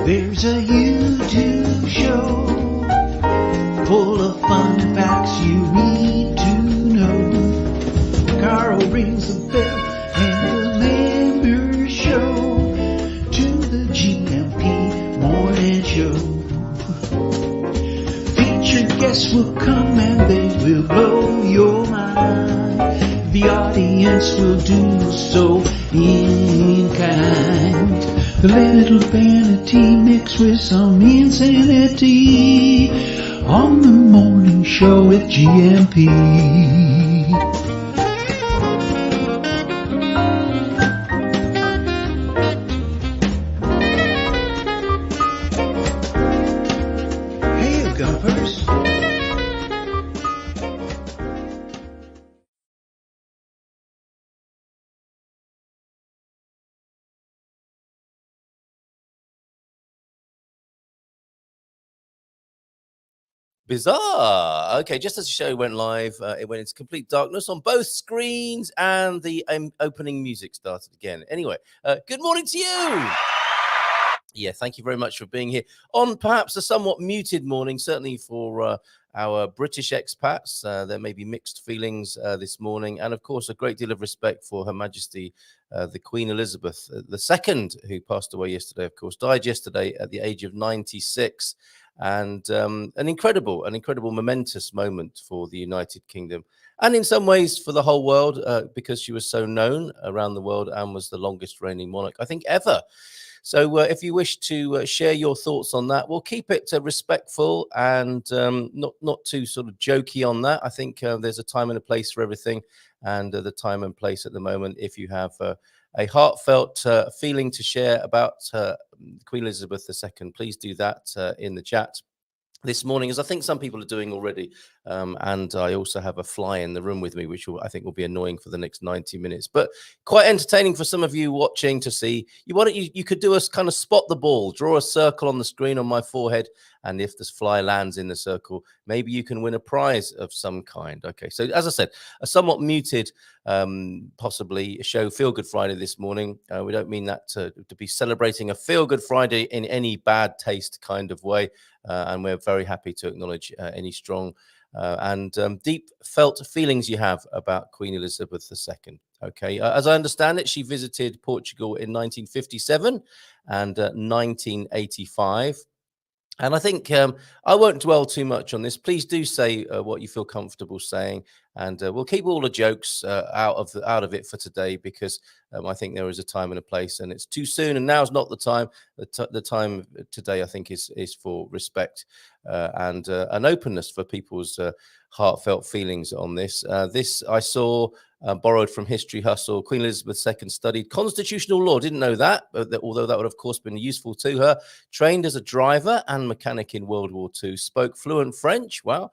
There's a YouTube show full of fun facts you need to know. Carl rings the bell and the members show to the GMP Morning Show. Featured guests will come and they will blow your mind. The audience will do so in kind. The little vanity mixed with some insanity on the morning show with GMP. Hey, Gumpers. Bizarre. Okay, just as the show went live, it went into complete darkness on both screens, and the opening music started again. Anyway, good morning to you. Yeah, thank you very much for being here on perhaps a somewhat muted morning, certainly for our British expats. There may be mixed feelings this morning, and of course, a great deal of respect for Her Majesty, the Queen Elizabeth II, who passed away yesterday, of course, died yesterday at the age of 96. And an incredible momentous moment for the United Kingdom, and in some ways for the whole world, because she was so known around the world and was the longest reigning monarch, I think, ever. So if you wish to share your thoughts on that, we'll keep it respectful and not too sort of jokey on that. I think there's a time and a place for everything, and the time and place at the moment, if you have a heartfelt feeling to share about Queen Elizabeth II, please do that in the chat this morning, as I think some people are doing already. And I also have a fly in the room with me, which I think will be annoying for the next 90 minutes, but quite entertaining for some of you watching to see. You could do us kind of spot the ball, draw a circle on the screen on my forehead, and if this fly lands in the circle, maybe you can win a prize of some kind. Okay, so as I said, a somewhat muted, possibly show, Feel Good Friday this morning. We don't mean that to be celebrating a Feel Good Friday in any bad taste kind of way, and we're very happy to acknowledge any strong and deep felt feelings you have about Queen Elizabeth II. Okay, as I understand it, she visited Portugal in 1957 and 1985. And I think I won't dwell too much on this. Please do say what you feel comfortable saying, and we'll keep all the jokes out of it for today, because I think there is a time and a place, and it's too soon, and now's not the time. The time today, I think, is for respect and an openness for people's heartfelt feelings on this. This I saw. Borrowed from History Hustle. Queen Elizabeth II studied constitutional law. Didn't know that, although that would, of course, been useful to her. Trained as a driver and mechanic in World War II. Spoke fluent French. Wow.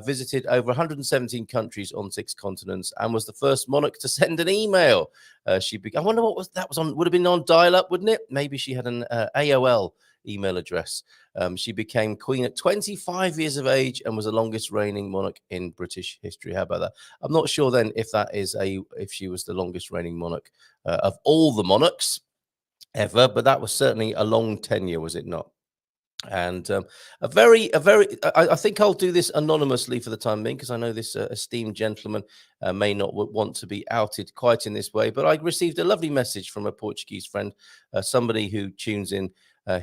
Visited over 117 countries on 6 continents, and was the first monarch to send an email. I wonder what that was on. Would have been on dial-up, wouldn't it? Maybe she had an AOL email address. She became queen at 25 years of age and was the longest reigning monarch in British history. How about that? I'm not sure then if she was the longest reigning monarch of all the monarchs ever, but that was certainly a long tenure, was it not? And I think I'll do this anonymously for the time being, because I know this esteemed gentleman may not want to be outed quite in this way, but I received a lovely message from a Portuguese friend, somebody who tunes in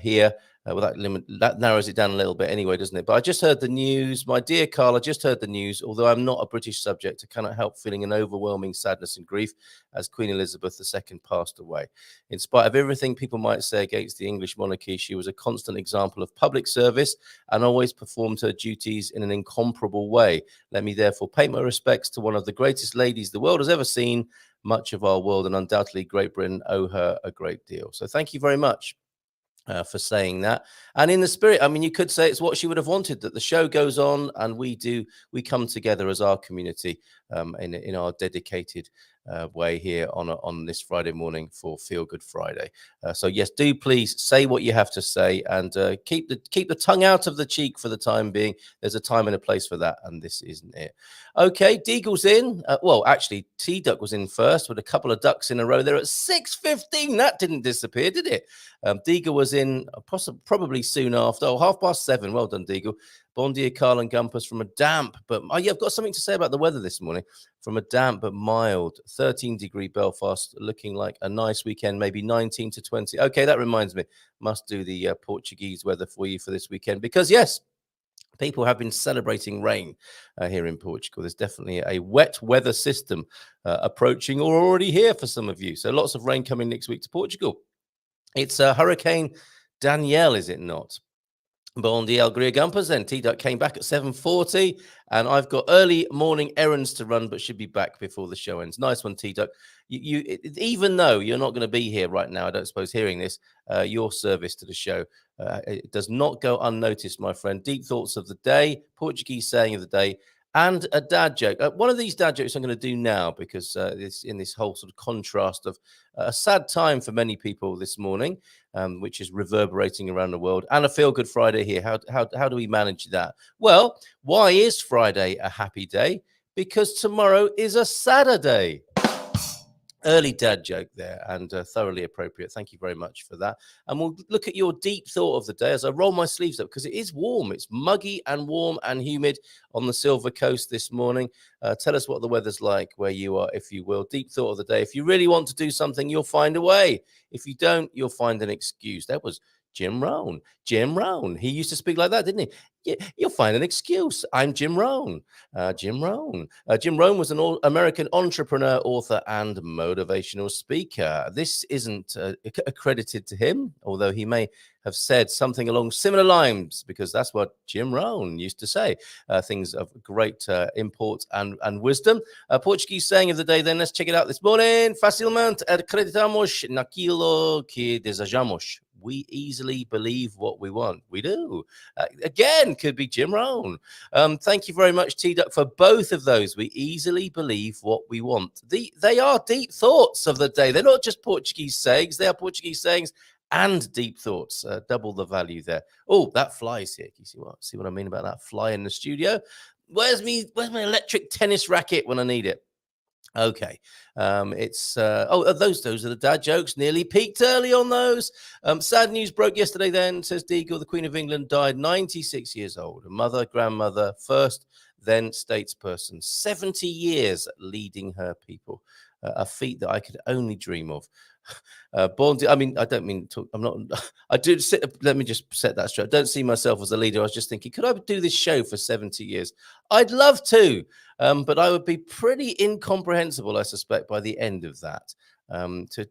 here. Well, that narrows it down a little bit anyway, doesn't it? But I just heard the news. My dear Carl, I just heard the news. Although I'm not a British subject, I cannot help feeling an overwhelming sadness and grief as Queen Elizabeth II passed away. In spite of everything people might say against the English monarchy, she was a constant example of public service and always performed her duties in an incomparable way. Let me therefore pay my respects to one of the greatest ladies the world has ever seen. Much of our world, and undoubtedly Great Britain, owe her a great deal. So thank you very much for saying that. And in the spirit, I mean, you could say it's what she would have wanted, that the show goes on and we come together as our community in our dedicated way here on this Friday morning for Feel Good Friday. So yes, do please say what you have to say, and keep the tongue out of the cheek for the time being. There's a time and a place for that, and this isn't it. Okay, Deagle's in. Well, actually, T-Duck was in first with a couple of ducks in a row there at 6:15. That didn't disappear, did it? Deagle was in probably soon after. Oh, 7:30. Well done, Deagle. Bon dia, Carl and Gumpus from a damp, but yeah, I've got something to say about the weather this morning. From a damp but mild 13-degree Belfast, looking like a nice weekend, maybe 19 to 20. Okay, that reminds me, must do the Portuguese weather for you for this weekend, because yes, people have been celebrating rain here in Portugal. There's definitely a wet weather system approaching, or already here for some of you. So lots of rain coming next week to Portugal. It's Hurricane Danielle, is it not? Bon dia, Alegria Gumpers. Then T-Duck came back at 7:40, and I've got early morning errands to run, but should be back before the show ends. Nice one, T-Duck. Even though you're not going to be here right now, I don't suppose, hearing this, your service to the show, it does not go unnoticed, my friend. Deep thoughts of the day, Portuguese saying of the day, and a dad joke. One of these dad jokes I'm going to do now, because it's in this whole sort of contrast of a sad time for many people this morning, which is reverberating around the world, and a Feel Good Friday here. How do we manage that? Well, why is Friday a happy day? Because tomorrow is a Saturday. Early dad joke there, and thoroughly appropriate. Thank you very much for that. And we'll look at your deep thought of the day as I roll my sleeves up, because it is warm. It's muggy and warm and humid on the Silver Coast this morning. Tell us what the weather's like where you are, if you will. Deep thought of the day. If you really want to do something, you'll find a way. If you don't, you'll find an excuse. That was Jim Rohn. Jim Rohn. He used to speak like that, didn't he? Yeah, you'll find an excuse. I'm Jim Rohn. Jim Rohn. Jim Rohn was an American entrepreneur, author, and motivational speaker. This isn't accredited to him, although he may have said something along similar lines, because that's what Jim Rohn used to say. Things of great import and wisdom. Portuguese saying of the day, then, let's check it out this morning. Facilmente acreditamos naquilo que desejamos. We easily believe what we want. We do. Again, could be Jim Rohn. Thank you very much, T-Duck, for both of those. We easily believe what we want. They are deep thoughts of the day. They're not just Portuguese sayings. They are Portuguese sayings and deep thoughts. Double the value there. Oh, that fly's here. You see what I mean about that fly in the studio? Where's my electric tennis racket when I need it? Okay, those are the dad jokes. Nearly peaked early on those. Sad news broke yesterday then, says Deagle. The Queen of England died 96 years old. Mother, grandmother, first, then statesperson. 70 years leading her people. A feat that I could only dream of. I mean, I don't mean to, I'm not, I do, let me just set that straight. I don't see myself as a leader. I was just thinking, could I do this show for 70 years? I'd love to, but I would be pretty incomprehensible, I suspect, by the end of that.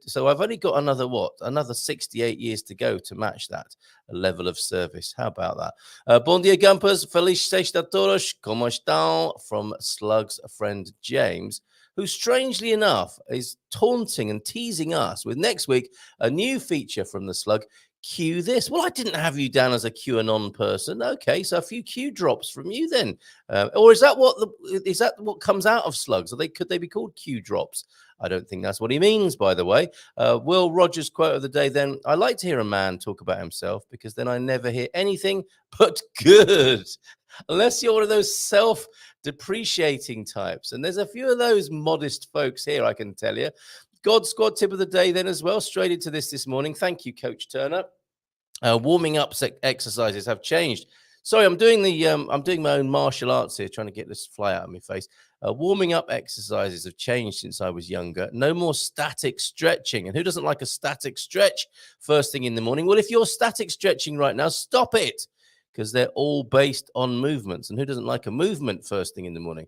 So I've only got another 68 years to go to match that level of service. How about that? Bon dia, Gumpers. Feliz sexta todos. Como estão? From Slug's friend James, who, strangely enough, is taunting and teasing us with next week a new feature from the Slug. Cue this. Well, I didn't have you down as a QAnon person. Okay, so a few Q drops from you then, or is that what comes out of Slugs? Could they be called Q drops? I don't think that's what he means, by the way. Will Rogers' quote of the day then: I like to hear a man talk about himself, because then I never hear anything but good. Unless you're one of those self-depreciating types. And there's a few of those modest folks here, I can tell you. God Squad tip of the day then as well. Straight into this morning. Thank you, Coach Turner. Warming up exercises have changed. Sorry, I'm doing my own martial arts here, trying to get this fly out of my face. Warming up exercises have changed since I was younger. No more static stretching. And who doesn't like a static stretch first thing in the morning? Well, if you're static stretching right now, stop it, because they're all based on movements. And who doesn't like a movement first thing in the morning?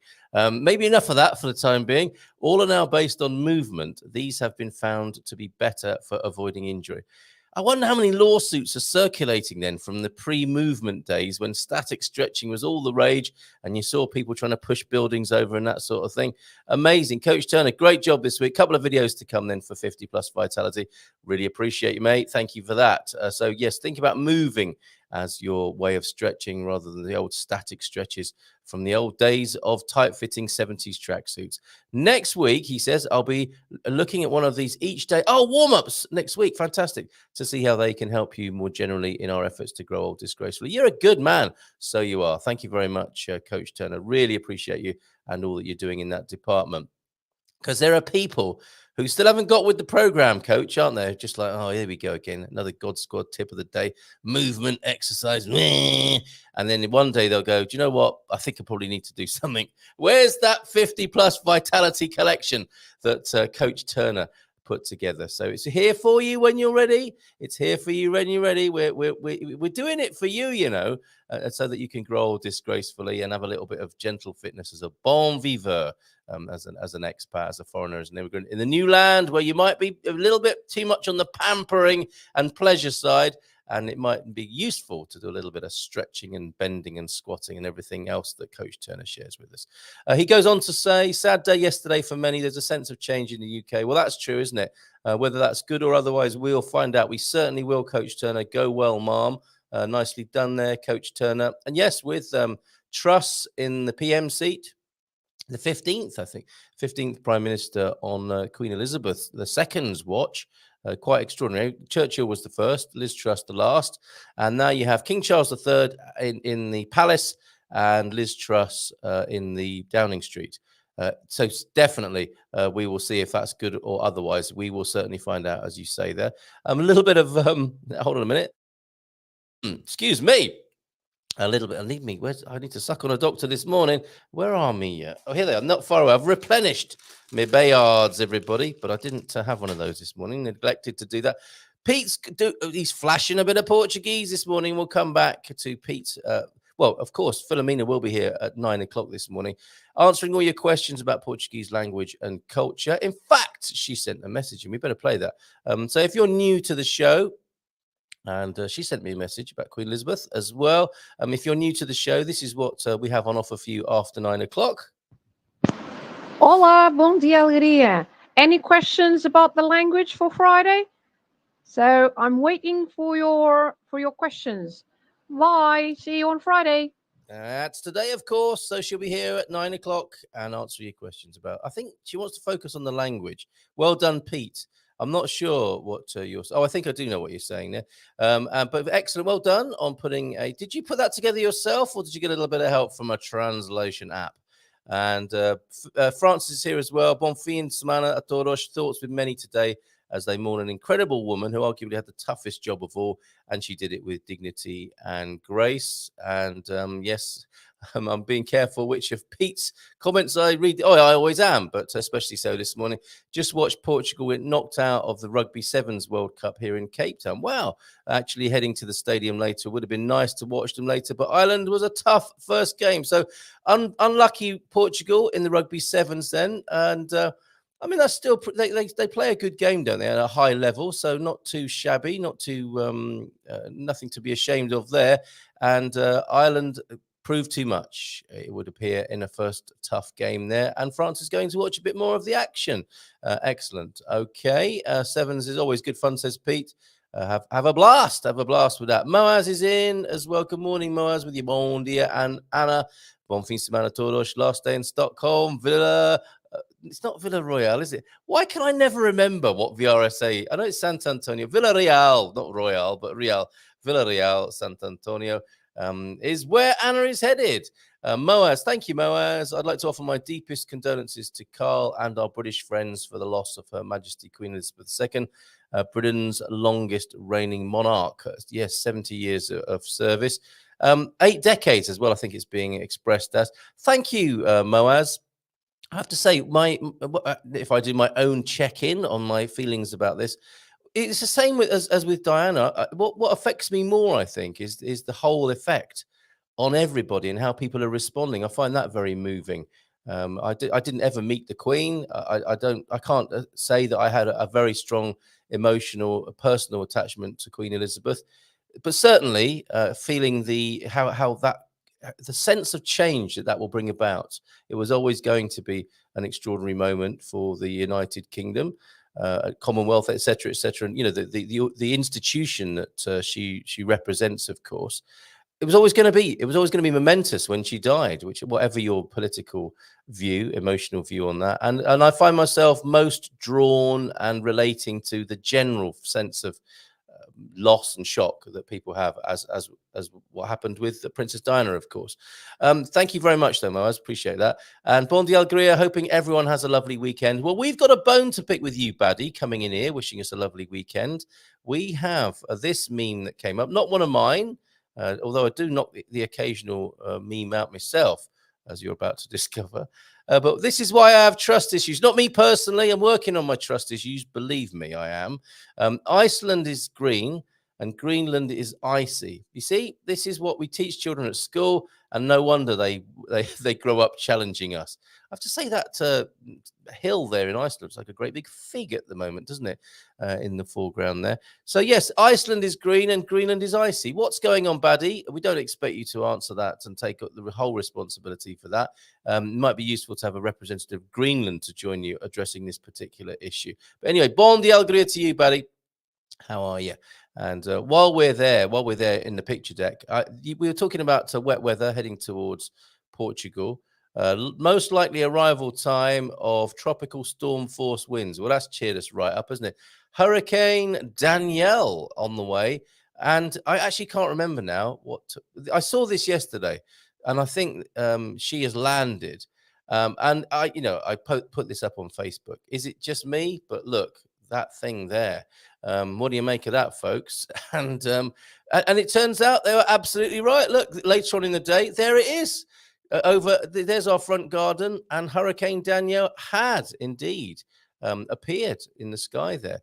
Maybe enough of that for the time being. All are now based on movement. These have been found to be better for avoiding injury. I wonder how many lawsuits are circulating then from the pre-movement days when static stretching was all the rage and you saw people trying to push buildings over and that sort of thing. Amazing. Coach Turner, great job this week. Couple of videos to come then for 50 Plus Vitality. Really appreciate you, mate. Thank you for that. So yes, think about moving as your way of stretching rather than the old static stretches from the old days of tight-fitting 70s tracksuits. Next week, he says, I'll be looking at one of these each day. Oh, warm-ups next week. Fantastic. To see how they can help you more generally in our efforts to grow old disgracefully. You're a good man. So you are. Thank you very much, Coach Turner. Really appreciate you and all that you're doing in that department. Because there are people who still haven't got with the program, Coach, aren't there? Just like, oh, here we go again. Another God Squad tip of the day. Movement, exercise. Meh. And then one day they'll go, do you know what? I think I probably need to do something. Where's that 50-plus Vitality collection that Coach Turner put together? So it's here for you when you're ready. It's here for you when you're ready. We're doing it for you, you know, so that you can grow disgracefully and have a little bit of gentle fitness as a bon vivant. As an expat, as a foreigner, as an immigrant in the new land where you might be a little bit too much on the pampering and pleasure side, and it might be useful to do a little bit of stretching and bending and squatting and everything else that Coach Turner shares with us. He goes on to say, sad day yesterday for many. There's a sense of change in the UK. Well, that's true, isn't it? Whether that's good or otherwise, we'll find out. We certainly will, Coach Turner. Go well, Mom. Nicely done there, Coach Turner. And yes, with Truss in the PM seat, the 15th, I think, 15th Prime Minister on Queen Elizabeth II's watch. Quite extraordinary. Churchill was the first, Liz Truss the last. And now you have King Charles III in the palace and Liz Truss in the Downing Street. So definitely we will see if that's good or otherwise. We will certainly find out, as you say there. A little bit of, hold on a minute. Excuse me. A little bit. I need to suck on a doctor this morning. Where are me? Oh, here they are. Not far away. I've replenished my Bayards, everybody, but I didn't have one of those this morning. Neglected to do that. He's flashing a bit of Portuguese this morning. We'll come back to Pete. Well, of course, Filomena will be here at 9 o'clock this morning, answering all your questions about Portuguese language and culture. In fact, she sent a message, and we better play that. So if you're new to the show, and she sent me a message about Queen Elizabeth as well. If you're new to the show, this is what we have on offer for you after 9 o'clock. Olá, bom dia, alegria. Any questions about the language for Friday? So I'm waiting for your questions. Bye. See you on Friday. That's today, of course. So she'll be here at 9 o'clock and answer your questions about. I think she wants to focus on the language. Well done, Pete. I'm not sure what you're. Oh, I think I do know what you're saying there. But excellent. Well done on putting a. Did you put that together yourself, or did you get a little bit of help from a translation app? And Francis is here as well. Bon fin de semana a todos. Thoughts with many today as they mourn an incredible woman who arguably had the toughest job of all, and she did it with dignity and grace. And yes, I'm being careful which of Pete's comments I read. Oh, I always am, but especially so this morning. Just watched Portugal get knocked out of the Rugby Sevens World Cup here in Cape Town. Wow, actually heading to the stadium later. Would have been nice to watch them later, but Ireland was a tough first game. So unlucky Portugal in the Rugby Sevens then. And I mean, that's still they play a good game, don't they, at a high level? So not too shabby, not too nothing to be ashamed of there. And Ireland proved too much, it would appear, in a first tough game there. And France is going to watch a bit more of the action. Excellent. Okay, sevens is always good fun, says Pete. Have a blast. Have a blast with that. Moaz is in as well. Good morning, Moaz, with your bon dia and Anna. Bon fin de semana todos. Last day in Stockholm. Villa. It's not Villa Royale, is it? Why can I never remember what VRSA? I know it's Sant Antonio. Villa Real, not Royale, but Real. Villa Real, Sant Antonio is where Anna is headed. Moaz, thank you, Moaz. I'd like to offer my deepest condolences to Carl and our British friends for the loss of Her Majesty Queen Elizabeth II, Britain's longest reigning monarch. Yes, 70 years of service. 8 decades as well, I think it's being expressed as. Thank you, Moaz. I have to say, if I do my own check-in on my feelings about this, it's the same as with Diana. What affects me more, I think, is the whole effect on everybody and how people are responding. I find that very moving. I didn't ever meet the Queen. I can't say that I had a very strong emotional, personal attachment to Queen Elizabeth, but certainly feeling the sense of change that will bring about. It was always going to be an extraordinary moment for the United Kingdom. Commonwealth, etc., etc., and the institution that she represents, of course. It was always going to be momentous when she died, which, whatever your political view, emotional view on that, and I find myself most drawn and relating to the general sense of loss and shock that people have as what happened with Princess Diana, of course. Thank you very much, though, Mo. I appreciate that. And Bon dia Alegria, hoping everyone has a lovely weekend. Well, we've got a bone to pick with you, Baddie, coming in here, wishing us a lovely weekend. We have this meme that came up, not one of mine, although I do knock the occasional meme out myself, as you're about to discover. But this is why I have trust issues. Not me personally. I'm working on my trust issues. Believe me, I am. Iceland is green and Greenland is icy. You see, this is what we teach children at school, and no wonder they grow up challenging us. I have to say that hill there in Iceland looks like a great big fig at the moment, doesn't it? In the foreground there. So yes, Iceland is green and Greenland is icy. What's going on, Baddie? We don't expect you to answer that and take up the whole responsibility for that. It might be useful to have a representative of Greenland to join you addressing this particular issue. But anyway, bon dia alegria to you, Baddie. How are you? And while we're there in the picture deck, we were talking about wet weather heading towards Portugal. Most likely arrival time of tropical storm force winds. Well, that's cheered us right up, isn't it? Hurricane Danielle on the way. And I actually can't remember now I saw this yesterday, and I think she has landed. And I put this up on Facebook. Is it just me? But look, that thing there. What do you make of that, folks? And it turns out they were absolutely right. Look, later on in the day, there it is. There's our front garden, and Hurricane Danielle had indeed appeared in the sky there,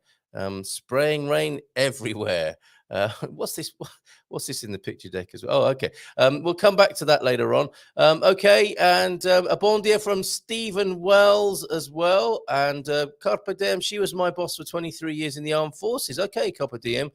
spraying rain everywhere. What's this in the picture deck as well? Oh, okay. We'll come back to that later on. Okay, and a bon dia from Stephen Wells as well. And Carpe Diem, she was my boss for 23 years in the armed forces. Okay, Carpe Diem,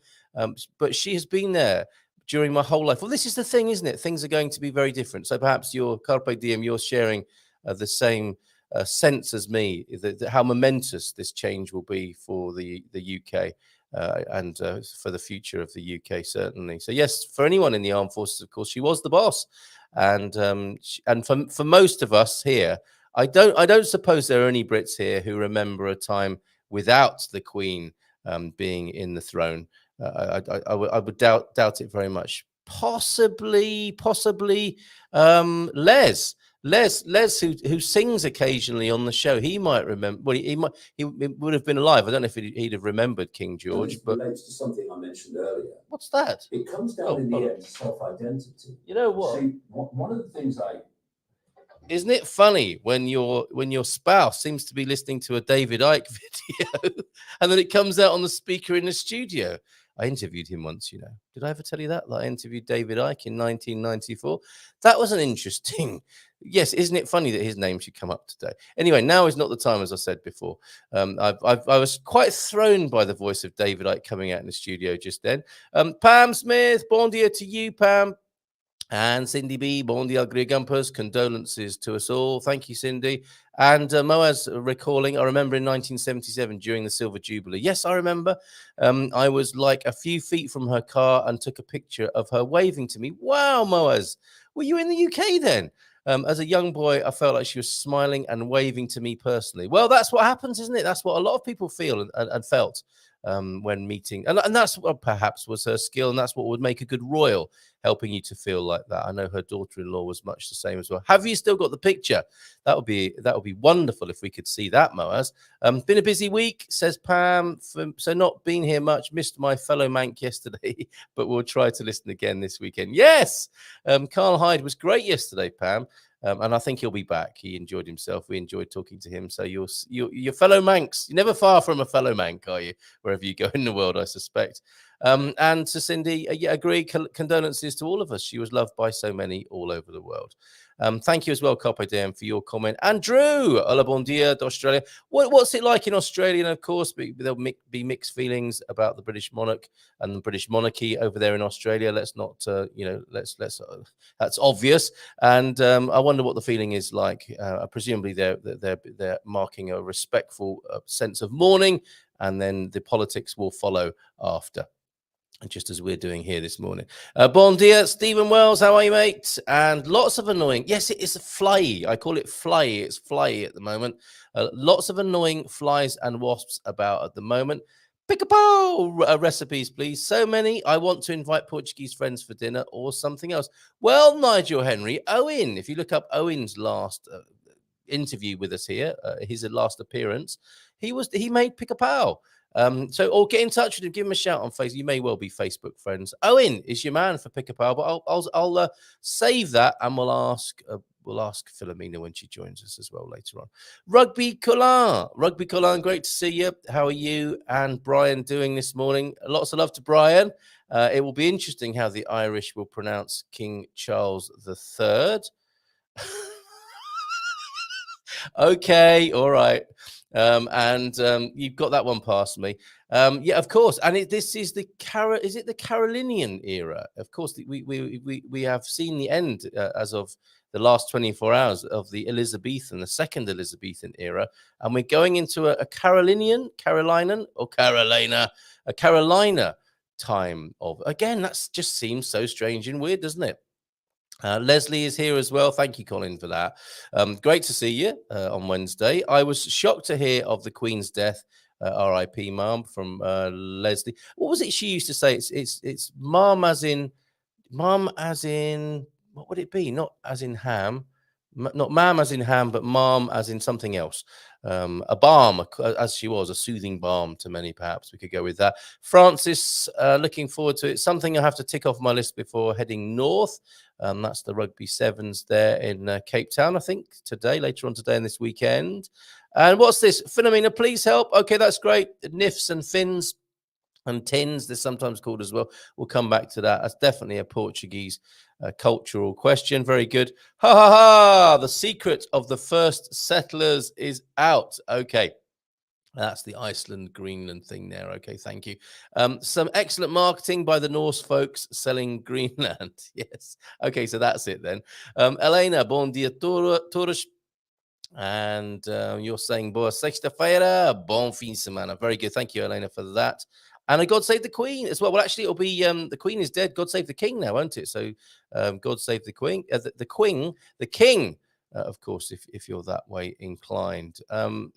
but she has been there during my whole life. Well, this is the thing, isn't it? Things are going to be very different. So perhaps your Carpe Diem, you're sharing the same sense as me, how momentous this change will be for the UK. And for the future of the UK, certainly. So yes, for anyone in the armed forces, of course, she was the boss, and for most of us here, I don't suppose there are any Brits here who remember a time without the Queen being in the throne. I would doubt it very much. Possibly, Les, who sings occasionally on the show, he might remember. Well, he would have been alive. I don't know if he'd have remembered King George, but relates to something I mentioned earlier. What's that? It comes down in the end to self-identity. You know what? See, one of the things Isn't it funny when your spouse seems to be listening to a David Icke video, and then it comes out on the speaker in the studio? I interviewed him once, you know. Did I ever tell you that? I interviewed David Icke in 1994. That was an interesting. Yes, isn't it funny that his name should come up today? Anyway, now is not the time, as I said before. I was quite thrown by the voice of David Icke coming out in the studio just then. Pam Smith, bon dia to you, Pam. And Cindy B, bon dia Gumpers, condolences to us all. Thank you, Cindy. And Moaz recalling, I remember in 1977 during the Silver Jubilee. Yes, I remember. I was like a few feet from her car and took a picture of her waving to me. Wow, Moaz, were you in the UK then? As a young boy, I felt like she was smiling and waving to me personally. Well, that's what happens, isn't it? That's what a lot of people feel and felt when meeting. And that's what perhaps was her skill, and that's what would make a good royal, helping you to feel like that. I know her daughter-in-law was much the same as well. Have you still got the picture? That would be wonderful if we could see that, Moaz. Been a busy week, says Pam. So not been here much. Missed my fellow Mank yesterday, but we'll try to listen again this weekend. Yes, Carl Hyde was great yesterday, Pam. And I think he'll be back. He enjoyed himself. We enjoyed talking to him. So your fellow Manx, you're never far from a fellow Mank, are you? Wherever you go in the world, I suspect. And to Cindy, yeah, agree. Condolences to all of us. She was loved by so many all over the world. Thank you as well, Carpe Diem, for your comment. And Drew, hola bon dia d'Australia. What's it like in Australia? And of course, there'll be mixed feelings about the British monarch and the British monarchy over there in Australia. Let's not, that's obvious. And I wonder what the feeling is like. Presumably, they're marking a respectful sense of mourning and then the politics will follow after. Just as we're doing here this morning. Bon dia, Stephen Wells. How are you, mate? And lots of annoying. Yes, it is a fly. I call it fly. It's fly at the moment. Lots of annoying flies and wasps about at the moment. Pick-a-pow recipes, please. So many. I want to invite Portuguese friends for dinner or something else. Well, Nigel Henry, Owen. If you look up Owen's last interview with us here, his last appearance, he made pick-a-pow. Or get in touch with him, give him a shout on Facebook. You may well be Facebook friends. Owen is your man for pick-a-pow, but I'll save that, and we'll ask Filomena when she joins us as well later on. Rugby Colin, great to see you. How are you and Brian doing this morning? Lots of love to Brian. It will be interesting how the Irish will pronounce King Charles III. Okay, all right. You've got that one past me. Yeah, of course. And this is the Carolinian era? Of course, we have seen the end as of the last 24 hours of the the second Elizabethan era, and we're going into a Carolina time of. Again, that just seems so strange and weird, doesn't it? Leslie is here as well. Thank you, Colin, for that. Great to see you on Wednesday. I was shocked to hear of the Queen's death. R.I.P. Mum from Leslie. What was it she used to say? It's mum as in what would it be? Not as in ham, not ma'am as in ham, but mom as in something else. A balm, as she was, a soothing balm to many, perhaps. We could go with that. Francis, looking forward to it. Something I have to tick off my list before heading north. That's the Rugby Sevens there in Cape Town, I think, later on today and this weekend. And what's this? Filomena, please help. Okay, that's great. Nifs and fins and tins, they're sometimes called as well. We'll come back to that. That's definitely a Portuguese cultural question. Very good. Ha ha ha! The secret of the first settlers is out. Okay. That's the Iceland, Greenland thing there. Okay, thank you. Some excellent marketing by the Norse folks selling Greenland. Yes. Okay, so that's it then. Elena, bom dia todos. And you're saying boa sexta-feira, bom fim de semana. Very good. Thank you, Elena, for that. And a God Save the Queen as well. Well, actually, it'll be the Queen is dead. God Save the King now, won't it? So God Save the Queen. The King. Of course, if you're that way inclined.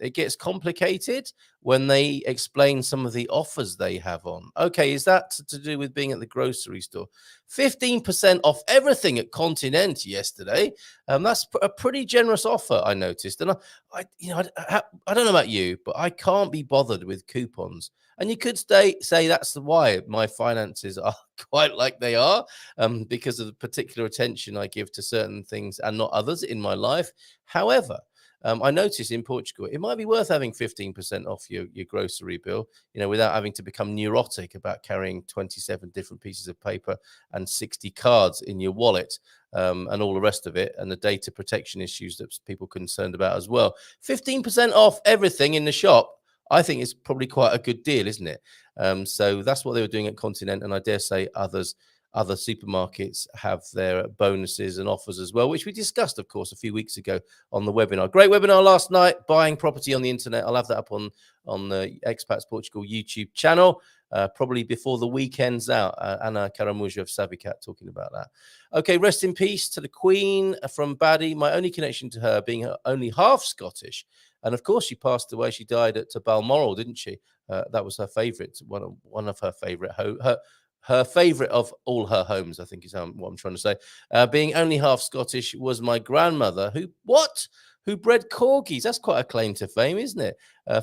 It gets complicated when they explain some of the offers they have on. Okay, is that to do with being at the grocery store? 15% off everything at Continent yesterday. That's a pretty generous offer, I noticed. And I don't know about you, but I can't be bothered with coupons. And you could say that's why my finances are quite like they are, because of the particular attention I give to certain things and not others in my life. However, I noticed in Portugal, it might be worth having 15% off your grocery bill, without having to become neurotic about carrying 27 different pieces of paper and 60 cards in your wallet, and all the rest of it, and the data protection issues that people are concerned about as well. 15% off everything in the shop. I think it's probably quite a good deal, isn't it? So that's what they were doing at Continent, and I dare say other supermarkets have their bonuses and offers as well, which we discussed, of course, a few weeks ago on the webinar. Great webinar last night, buying property on the internet. I'll have that up on the Expats Portugal YouTube channel, probably before the weekend's out. Anna Caramujo of Savicat talking about that. Okay, rest in peace to the Queen from Baddy. My only connection to her being only half Scottish. And of course, she passed away. She died at Balmoral, didn't she? That was her favourite, one of her favourite, her favourite of all her homes, I think is what I'm trying to say. Being only half Scottish was my grandmother, who bred corgis. That's quite a claim to fame, isn't it?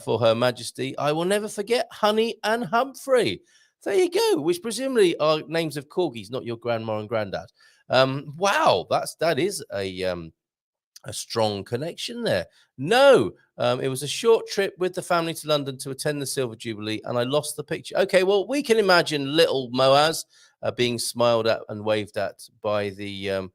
For Her Majesty. I will never forget Honey and Humphrey. There you go, which presumably are names of corgis, not your grandma and granddad. Wow, that is a strong connection there. No, it was a short trip with the family to London to attend the Silver Jubilee, and I lost the picture. Okay, well, we can imagine little Moaz being smiled at and waved at by the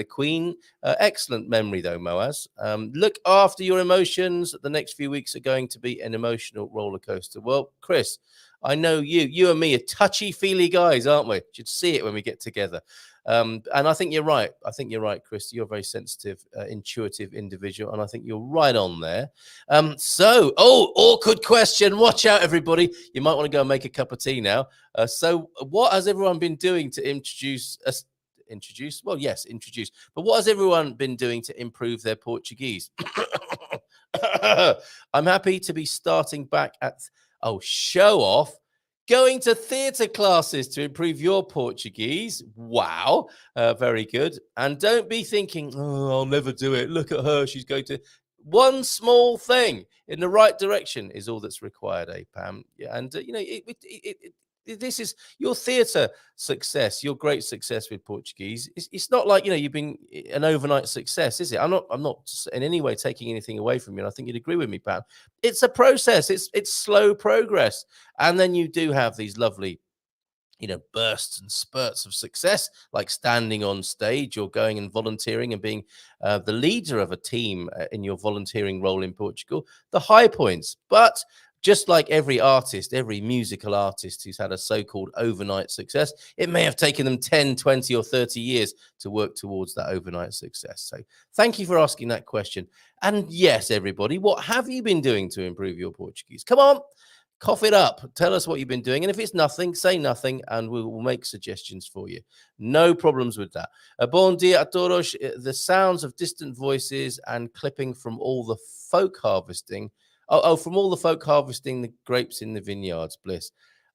Queen. Excellent memory, though, Moaz. Look after your emotions. The next few weeks are going to be an emotional roller coaster. Well, Chris, I know you and me are touchy-feely guys, aren't we? Should see it when we get together. And I think you're right. I think you're right, Chris. You're a very sensitive, intuitive individual, and I think you're right on there. Awkward question. Watch out, everybody. You might want to go and make a cup of tea now. So what has everyone been doing to introduce? But what has everyone been doing to improve their Portuguese? I'm happy to be starting back at, show off, going to theatre classes to improve your Portuguese. Wow, very good. And don't be thinking, I'll never do it. Look at her, she's going to. One small thing in the right direction is all that's required, Pam? Yeah, and this is your theatre success, your great success with Portuguese. It's not like you've been an overnight success, is it? I'm not in any way taking anything away from you, and I think you'd agree with me, Pam. It's a process. It's slow progress, and then you do have these lovely bursts and spurts of success, like standing on stage or going and volunteering and being the leader of a team in your volunteering role in Portugal. The high points, but just like every artist, every musical artist who's had a so-called overnight success, it may have taken them 10, 20 or 30 years to work towards that overnight success. So thank you for asking that question. And yes, everybody, what have you been doing to improve your Portuguese? Come on, cough it up. Tell us what you've been doing. And if it's nothing, say nothing, and we will make suggestions for you. No problems with that. Bom dia a todos. The sounds of distant voices and clipping from all the folk harvesting. From all the folk harvesting the grapes in the vineyards, bliss.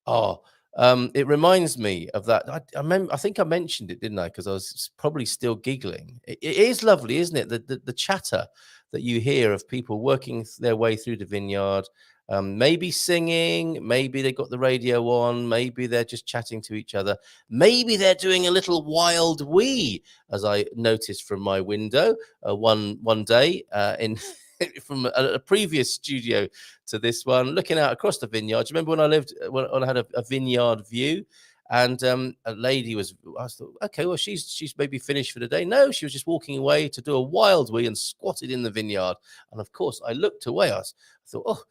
It reminds me of that. I think I mentioned it, didn't I? Because I was probably still giggling. It is lovely, isn't it? The chatter that you hear of people working their way through the vineyard, maybe singing, maybe they got the radio on, maybe they're just chatting to each other, maybe they're doing a little wild wee, as I noticed from my window one day in from a previous studio to this one, looking out across the vineyard. Do you remember when I had a vineyard view? And a lady I thought, okay, well, she's maybe finished for the day. No, she was just walking away to do a wild wee and squatted in the vineyard. And of course, I looked away. I thought,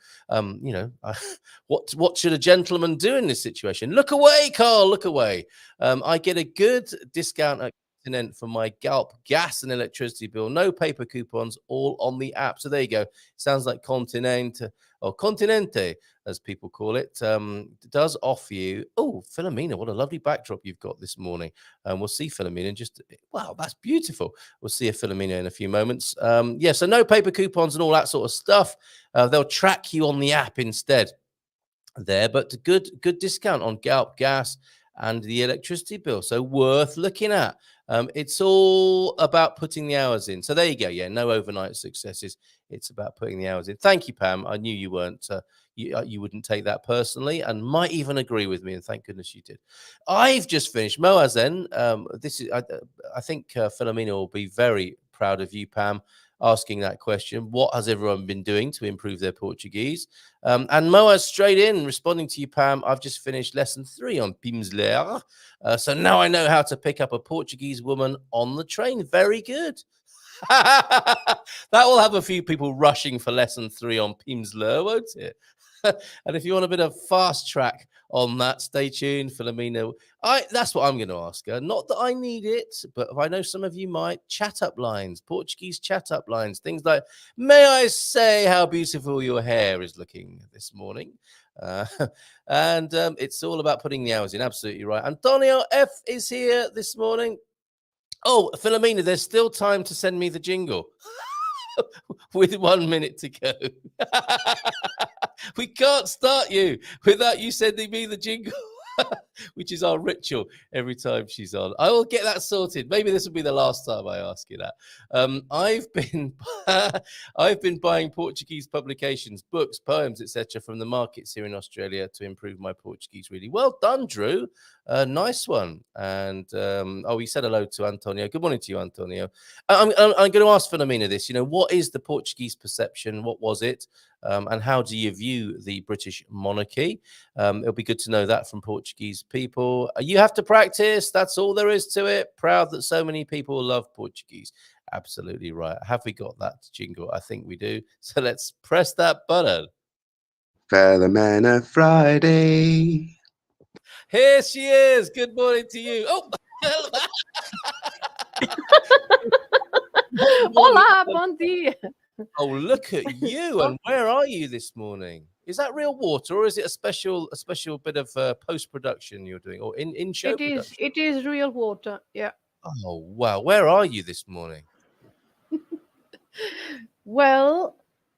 what should a gentleman do in this situation? Look away, Carl, look away. I get a good discount at for my Galp gas and electricity bill. No paper coupons, all on the app. So there you go. Sounds like Continente, or Continente, as people call it, does offer you. Oh, Filomena, what a lovely backdrop you've got this morning. We'll see Filomena in wow, that's beautiful. We'll see a Filomena in a few moments. So no paper coupons and all that sort of stuff. They'll track you on the app instead there, but good discount on Galp gas and the electricity bill. So worth looking at. It's all about putting the hours in. So there you go. Yeah, no overnight successes. It's about putting the hours in. Thank you, Pam. I knew you weren't. You wouldn't take that personally, and might even agree with me. And thank goodness you did. I've just finished Moazen. I think Filomena will be very proud of you, Pam, asking that question. What has everyone been doing to improve their Portuguese? And Moaz straight in responding to you, Pam. I've just finished lesson 3 on Pimsleur. So now I know how to pick up a Portuguese woman on the train. Very good. That will have a few people rushing for lesson 3 on Pimsleur, won't it? And if you want a bit of fast track on that, stay tuned, Filomena. That's what I'm going to ask her. Not that I need it, but I know some of you might. Chat up lines, Portuguese chat up lines, things like, may I say how beautiful your hair is looking this morning? And it's all about putting the hours in. Absolutely right. Antonio F is here this morning. Oh, Filomena, there's still time to send me the jingle. With 1 minute to go. We can't start you without you sending me the jingle, which is our ritual every time she's on. I will get that sorted. Maybe this will be the last time I ask you that. I've been buying Portuguese publications, books, poems, etc. from the markets here in Australia to improve my Portuguese. Really well done, Drew. Nice one. And we said hello to Antonio. Good morning to you, Antonio. I'm going to ask Filomena this. What is the Portuguese perception? What was it? And how do you view the British monarchy? It'll be good to know that from Portuguese people. You have to practice. That's all there is to it. Proud that so many people love Portuguese. Absolutely right. Have we got that jingle? I think we do. So let's press that button. Filomena Friday. Here she is. Good morning to you. Oh, Olá, bom dia. Oh, look at you! And where are you this morning? Is that real water, or is it a special bit of post production you're doing, or in show production? It is real water. Yeah. Oh wow! Where are you this morning? Well,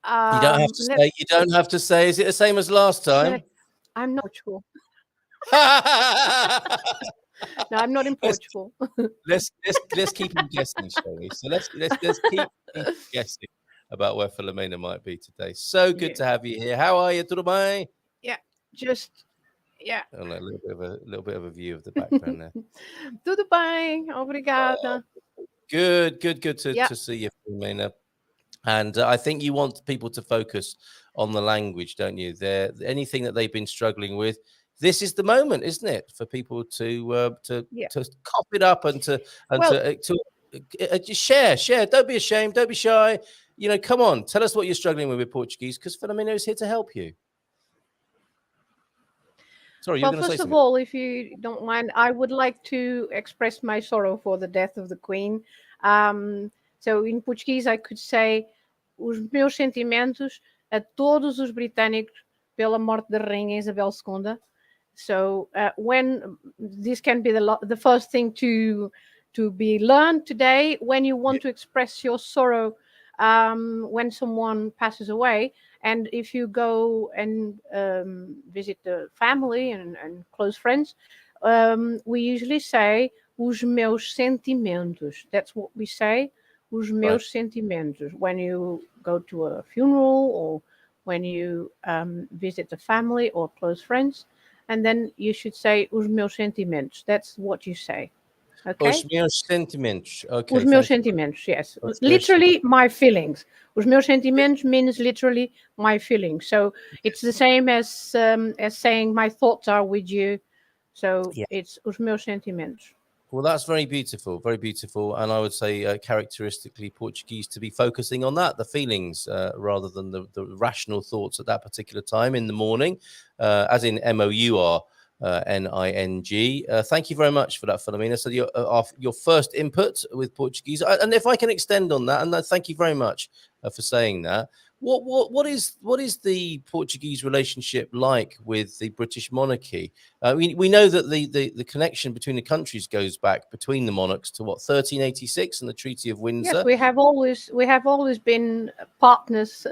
You don't have to say. You don't have to say. Is it the same as last time? I'm not Portugal. No, I'm not in Portugal. Let's keep them guessing, shall we? So let's keep guessing about where Filomena might be today. So good to have you here. How are you, tudo bem? Yeah. Oh, no, a little bit of a view of the background there. Tudo bem, obrigada. Good to see you, Filomena. And I think you want people to focus on the language, don't you? Anything that they've been struggling with. This is the moment, isn't it, for people to cop it up and to just share. Don't be ashamed. Don't be shy. You know, come on, tell us what you're struggling with Portuguese, because Filomena is here to help you. Sorry, you're going to say something. First of all, if you don't mind, I would like to express my sorrow for the death of the Queen. So in Portuguese, I could say os meus sentimentos a todos os britânicos pela morte da Rainha Isabel II. So when this can be the first thing to be learned today, when you want to express your sorrow when someone passes away, and if you go and visit the family and close friends, we usually say os meus sentimentos. That's what we say, os meus sentimentos. When you go to a funeral or when you visit the family or close friends, and then you should say os meus sentimentos. That's what you say. Okay? Os meus sentimentos. Okay. Os meus sentimentos, yes. Literally my feelings. Os meus sentimentos means literally my feelings. So it's the same as saying my thoughts are with you. So it's os meus sentimentos. Well, that's very beautiful, and I would say characteristically Portuguese to be focusing on that, the feelings, rather than the rational thoughts at that particular time in the morning, as in MOUR. NING. Thank you very much for that, Filomena. So your first input with Portuguese, and if I can extend on that, and thank you very much for saying that. What is the Portuguese relationship like with the British monarchy? We know that the connection between the countries goes back between the monarchs to 1386 and the Treaty of Windsor. Yes, we have always been partners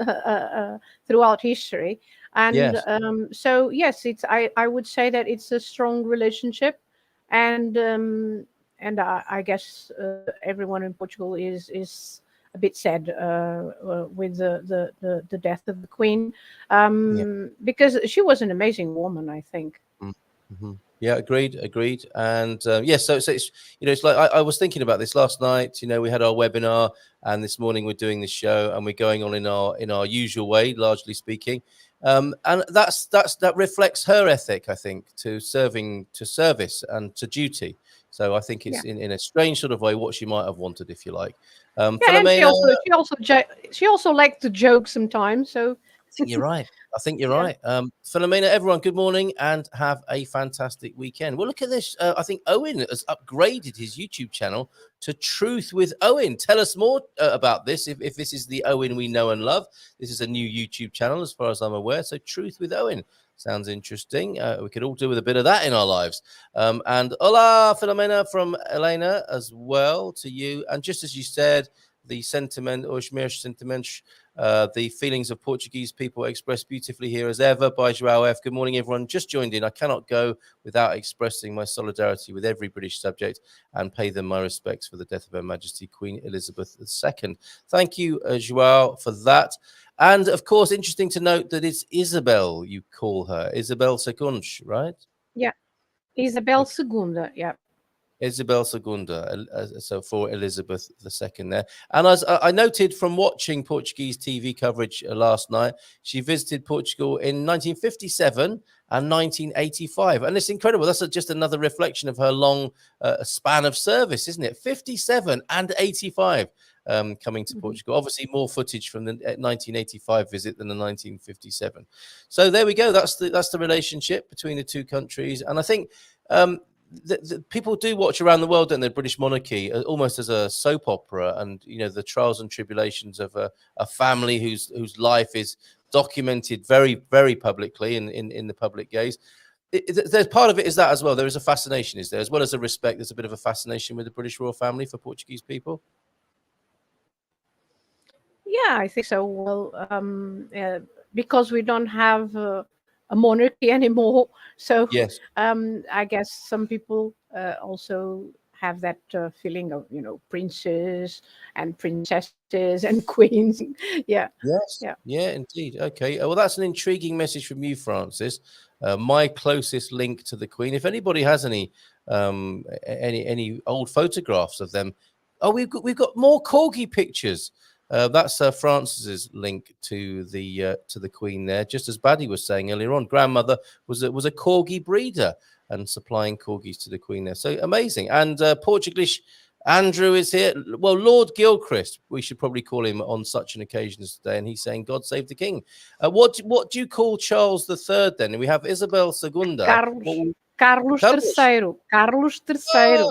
throughout history. And so yes, I would say that it's a strong relationship, and I guess everyone in Portugal is a bit sad with the death of the Queen, because she was an amazing woman, I think. Mm-hmm. Yeah, agreed. And so it's, it's like I was thinking about this last night. We had our webinar, and this morning we're doing the show, and we're going on in our usual way, largely speaking. And that reflects her ethic, I think, to service and to duty. So I think it's in a strange sort of way what she might have wanted, if you like. And she also liked to joke sometimes. So I think you're right. Filomena, everyone, good morning and have a fantastic weekend. Well, look at this. I think Owen has upgraded his YouTube channel to Truth with Owen. Tell us more about this. If this is the Owen we know and love, this is a new YouTube channel as far as I'm aware. So Truth with Owen. Sounds interesting. We could all do with a bit of that in our lives. And hola, Filomena, from Elena as well to you. And just as you said, the sentiment, os meus sentimentos, the feelings of Portuguese people expressed beautifully here as ever by Joao F. Good morning, everyone. Just joined in. I cannot go without expressing my solidarity with every British subject and pay them my respects for the death of Her Majesty Queen Elizabeth II. Thank you, Joao, for that. And of course, interesting to note that it's Isabel, you call her. Isabel II, right? Yeah. Isabel II, yeah. Isabel II, so for Elizabeth II there. And as I noted from watching Portuguese TV coverage last night, she visited Portugal in 1957 and 1985. And it's incredible. That's just another reflection of her long span of service, isn't it? 57 and 85. Coming to Portugal. Obviously, more footage from the 1985 visit than the 1957. So there we go. That's the relationship between the two countries. And I think the people do watch around the world, don't they? British monarchy, almost as a soap opera, and the trials and tribulations of a family whose life is documented very, very publicly in the public gaze. There's part of it is that as well. There is a fascination, is there, as well as a respect. There's a bit of a fascination with the British royal family for Portuguese people. Yeah, I think so. Well, because we don't have a monarchy anymore, so Yes. I guess some people also have that feeling of princes and princesses and queens. Yeah, Yes. yeah. Yeah, indeed. Okay. Well, that's an intriguing message from you, Francis. My closest link to the Queen. If anybody has any old photographs of them, we've got more corgi pictures. That's Francis's link to the Queen there. Just as Baddy was saying earlier on, grandmother was a corgi breeder and supplying corgis to the Queen there. So amazing. And Portuguese Andrew is here. Well, Lord Gilchrist, we should probably call him on such an occasion as today. And he's saying, God save the King. What do you call Charles III then? And we have Isabel II. Carlos III. Carlos III.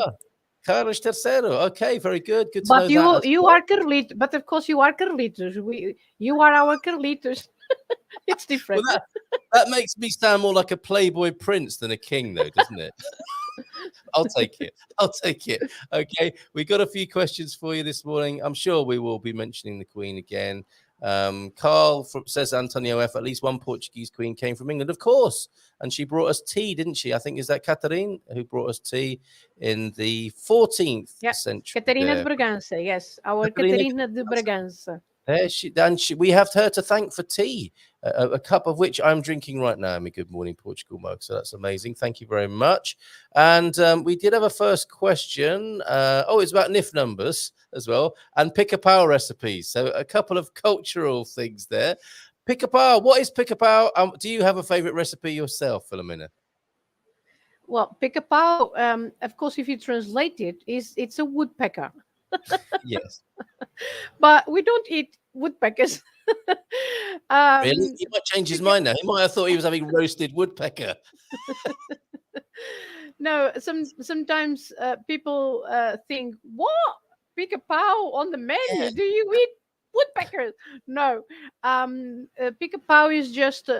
Carlos III. Okay, very good. Good to But know that. you are Carlitos. But of course, you are Carlitos. You are our Carlitos. It's different. Well, that makes me sound more like a Playboy prince than a king, though, doesn't it? I'll take it. Okay, we got a few questions for you this morning. I'm sure we will be mentioning the Queen again. Carl says Antonio F. At least one Portuguese queen came from England, of course, and she brought us tea, didn't she? I think is that Catherine who brought us tea in the 14th century. Catarina de Bragança, yes, our Catarina de Bragança. We have her to thank for tea, a cup of which I'm drinking right now in my Good Morning Portugal mug. So that's amazing. Thank you very much. And we did have a first question. It's about NIF numbers as well and pick-a-pow recipes. So a couple of cultural things there. Pick-a-pow. What is pick-a-pow? Do you have a favorite recipe yourself, Filomena? Well, pick-a-pow, of course, if you translate it, it's a woodpecker. Yes. But we don't eat woodpeckers. Really? He might change his mind now. He might have thought he was having roasted woodpecker. No, sometimes people think, what? Pick-a-pow on the menu? Yeah. Do you eat woodpeckers? No. Pick-a-pow is just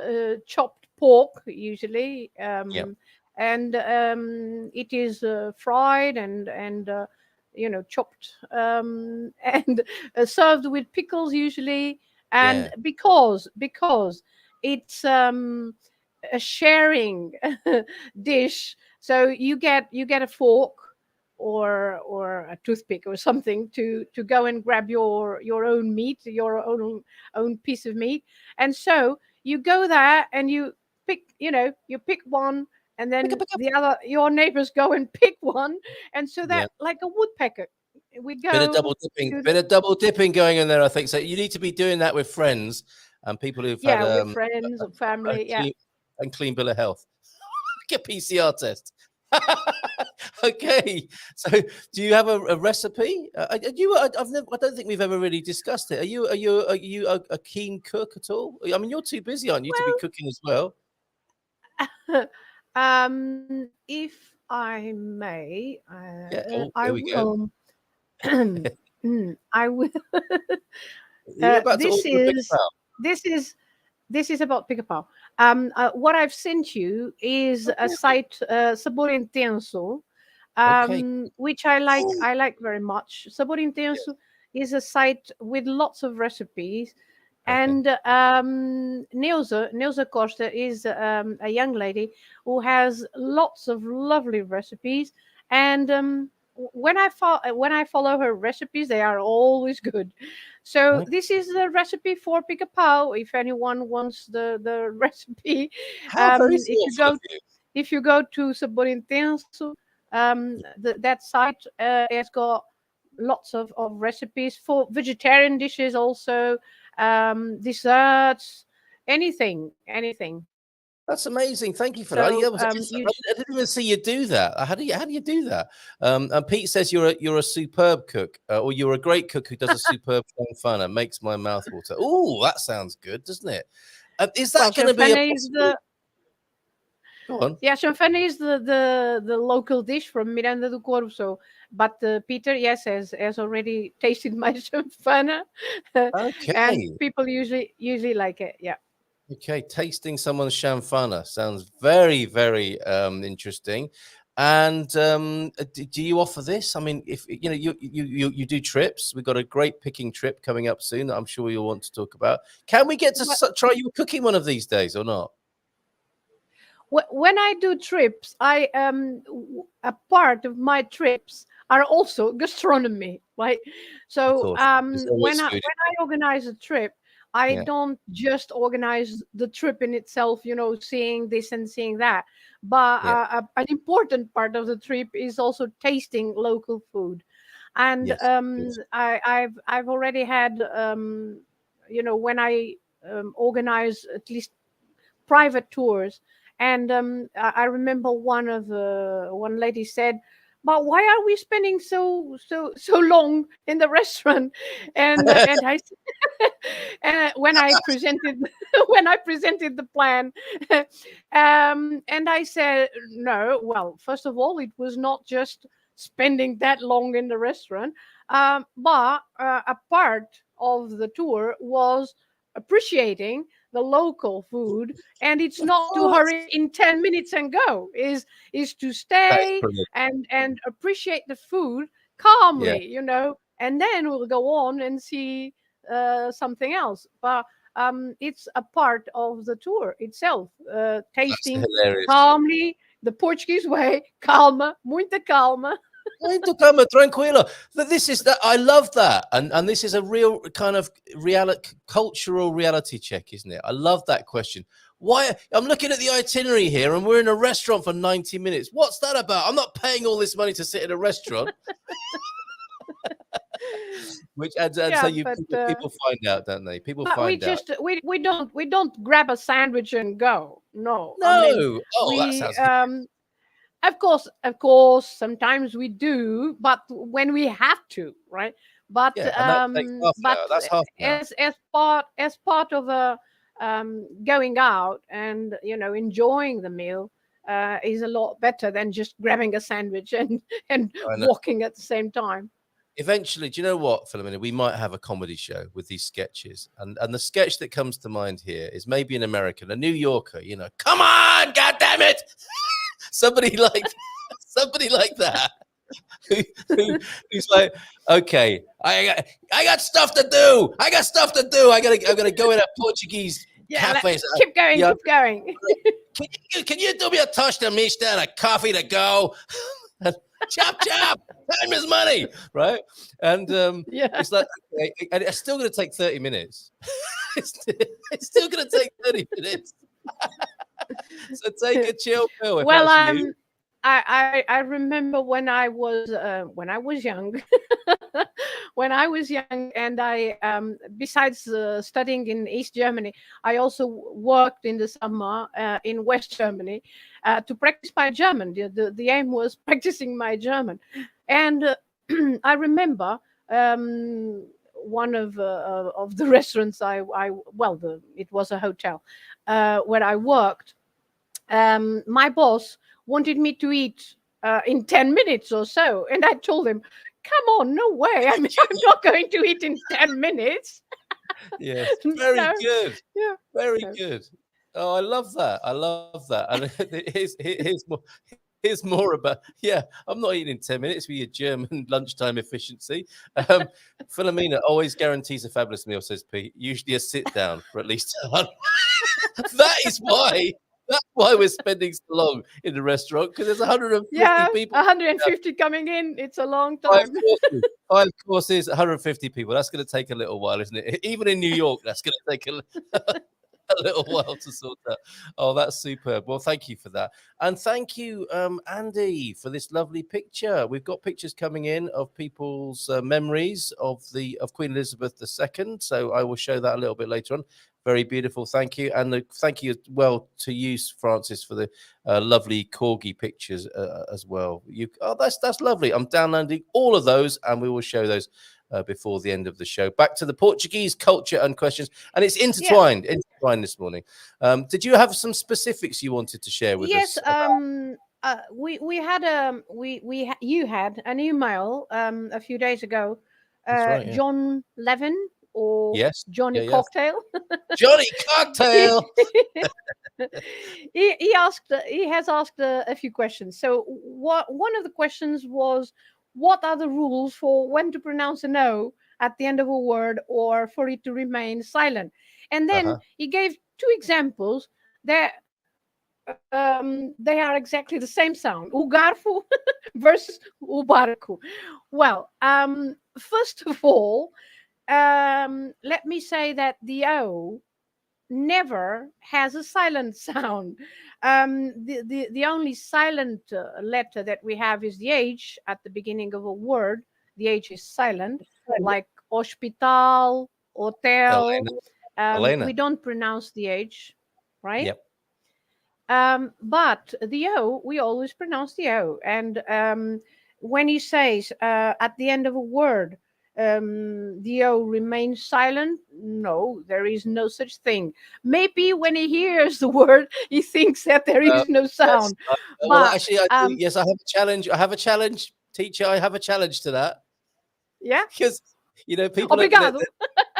chopped pork, usually. And it is fried and chopped and served with pickles usually. And because it's a sharing dish, so you get a fork or a toothpick or something to go and grab your own meat, your own piece of meat, and so you go there and you pick one. And then the other, your neighbors go and pick one, and so that like a woodpecker, we go. Bit of double dipping going in there, I think. So you need to be doing that with friends and people who've had with friends or family, and clean bill of health. Get PCR test. Okay, so do you have a recipe? I don't think we've ever really discussed it. Are you a keen cook at all? I mean, you're too busy, aren't you, to be cooking as well? If I may, I will. I will. This is about pick-a-pow. What I've sent you is a site, Sabor Intenso, which I like. I like very much. Sabor Intenso is a site with lots of recipes. And Neuza Costa is a young lady who has lots of lovely recipes. And when I follow her recipes, they are always good. So this is the recipe for pick-a-pow. If anyone wants the recipe, if you go to Sabor Intenso, that site has got lots of recipes for vegetarian dishes also. Desserts, anything. That's amazing. Thank you for that. I didn't even see you do that. How do you do that? And Pete says you're a superb cook, or you're a great cook who does a superb fun. It makes my mouth water. Oh, that sounds good, doesn't it? Is that going to be Go on. Yeah, chanfana is the local dish from Miranda do Corvo. So, but Peter, yes, has already tasted my chanfana, and Okay. people usually like it. Yeah. Okay. Tasting someone's champana sounds very, very interesting. And do you offer this? I mean, if you know you do trips, we've got a great picking trip coming up soon that I'm sure you'll want to talk about. Can we get to But try you cooking one of these days or not? when I do trips, a part of my trips are also gastronomy, right? Of So course, there's always food. when I organize a trip, I Yeah. don't just organize the trip in itself, seeing this and seeing that, but Yeah. an important part of the trip is also tasting local food, and Yes. Yes. I've already had when I organize at least private tours. And I remember one lady said, "But why are we spending so long in the restaurant?" And I and when I presented when I presented the plan, and I said, "No, well, first of all, it was not just spending that long in the restaurant, but a part of the tour was appreciating the local food, and it's Of not to course. hurry in 10 minutes and go, is to That is stay brilliant. and appreciate the food Yeah. calmly, and then we'll go on and see something else. But it's a part of the tour itself, That's tasting hilarious. calmly the Portuguese way, calma, muita calma. Muito calma, tranquilo. This is that. I love that, and this is a real kind of cultural reality check, isn't it? I love that question. Why? I'm looking at the itinerary here, and we're in a restaurant for 90 minutes. What's that about? I'm not paying all this money to sit in a restaurant. Which and so Yeah, you but people find out, don't they? People but we find out. just we don't grab a sandwich and go. No, I mean No. Oh, that we sounds good. of course sometimes we do, but when we have to, right? But Yeah, and that takes half an but hour. That's half an hour. as part of a going out and enjoying the meal is a lot better than just grabbing a sandwich and I know. walking at the same time. Eventually, do you know what, Filomena? We might have a comedy show with these sketches. And the sketch that comes to mind here is maybe an American, a New Yorker, come on, God damn it. somebody like somebody like that. Who's like, okay, I got stuff to do. I got stuff to do. I'm gonna go in a Portuguese Yeah, cafe. keep going, Yeah, keep going. can you do me a touch to mister and a coffee to go? Chop chop, time is money, right? And Yeah. it's like, okay, and it's still going to take 30 minutes. it's still going to take 30 minutes. So take a chill pill if Well, that's you. I remember when I was young, when I was young, and I besides studying in East Germany, I also worked in the summer in West Germany to practice my German. The aim was practicing my German, and I remember one of the restaurants it was a hotel where I worked. My boss wanted me to eat in 10 minutes or so. And I told him, come on, no way. I mean, I'm not going to eat in 10 minutes. Yes, very No, good. yeah. Very No. good. Oh, I love that. I love that. And here's more about, yeah, I'm not eating in 10 minutes with your German lunchtime efficiency. Filomena always guarantees a fabulous meal, says Pete. Usually a sit down for at least That is why. That's why we're spending so long in the restaurant, because there's 150 Yeah, people. 150 coming in. It's a long Five time. courses, 5 courses, 150 people. That's going to take a little while, isn't it? Even in New York, that's going to take a little while to sort out. Oh, that's superb. Well, thank you for that. And thank you, Andy, for this lovely picture. We've got pictures coming in of people's memories of Queen Elizabeth II. So I will show that a little bit later on. Very beautiful. Thank you. And thank you as well to you, Francis, for the lovely corgi pictures as well. That's lovely. I'm downloading all of those, and we will show those before the end of the show. Back to the Portuguese culture and questions, and it's intertwined fine this morning. Did you have some specifics you wanted to share with Yes. us? You had an email a few days ago. That's right. Yeah. John Levin or Yes. Johnny Yeah. Cocktail. Johnny Cocktail. He has asked a few questions. So one of the questions was, what are the rules for when to pronounce an O at the end of a word or for it to remain silent? And then he gave two examples that they are exactly the same sound: o garfo versus o barco. Well, first of all, let me say that the O never has a silent sound. The only silent letter that we have is the H at the beginning of a word. The H is silent, like hospital, hotel. Elena. We don't pronounce the H, right? Yep. But the O, we always pronounce the O. And when he says at the end of a word, the O remains silent, no, there is no such thing. Maybe when he hears the word, he thinks that there is no sound. Yes. Well, But actually, I do. Yes, I have a challenge. I have a challenge, teacher. I have a challenge to that. yeah, Because, people. obrigado.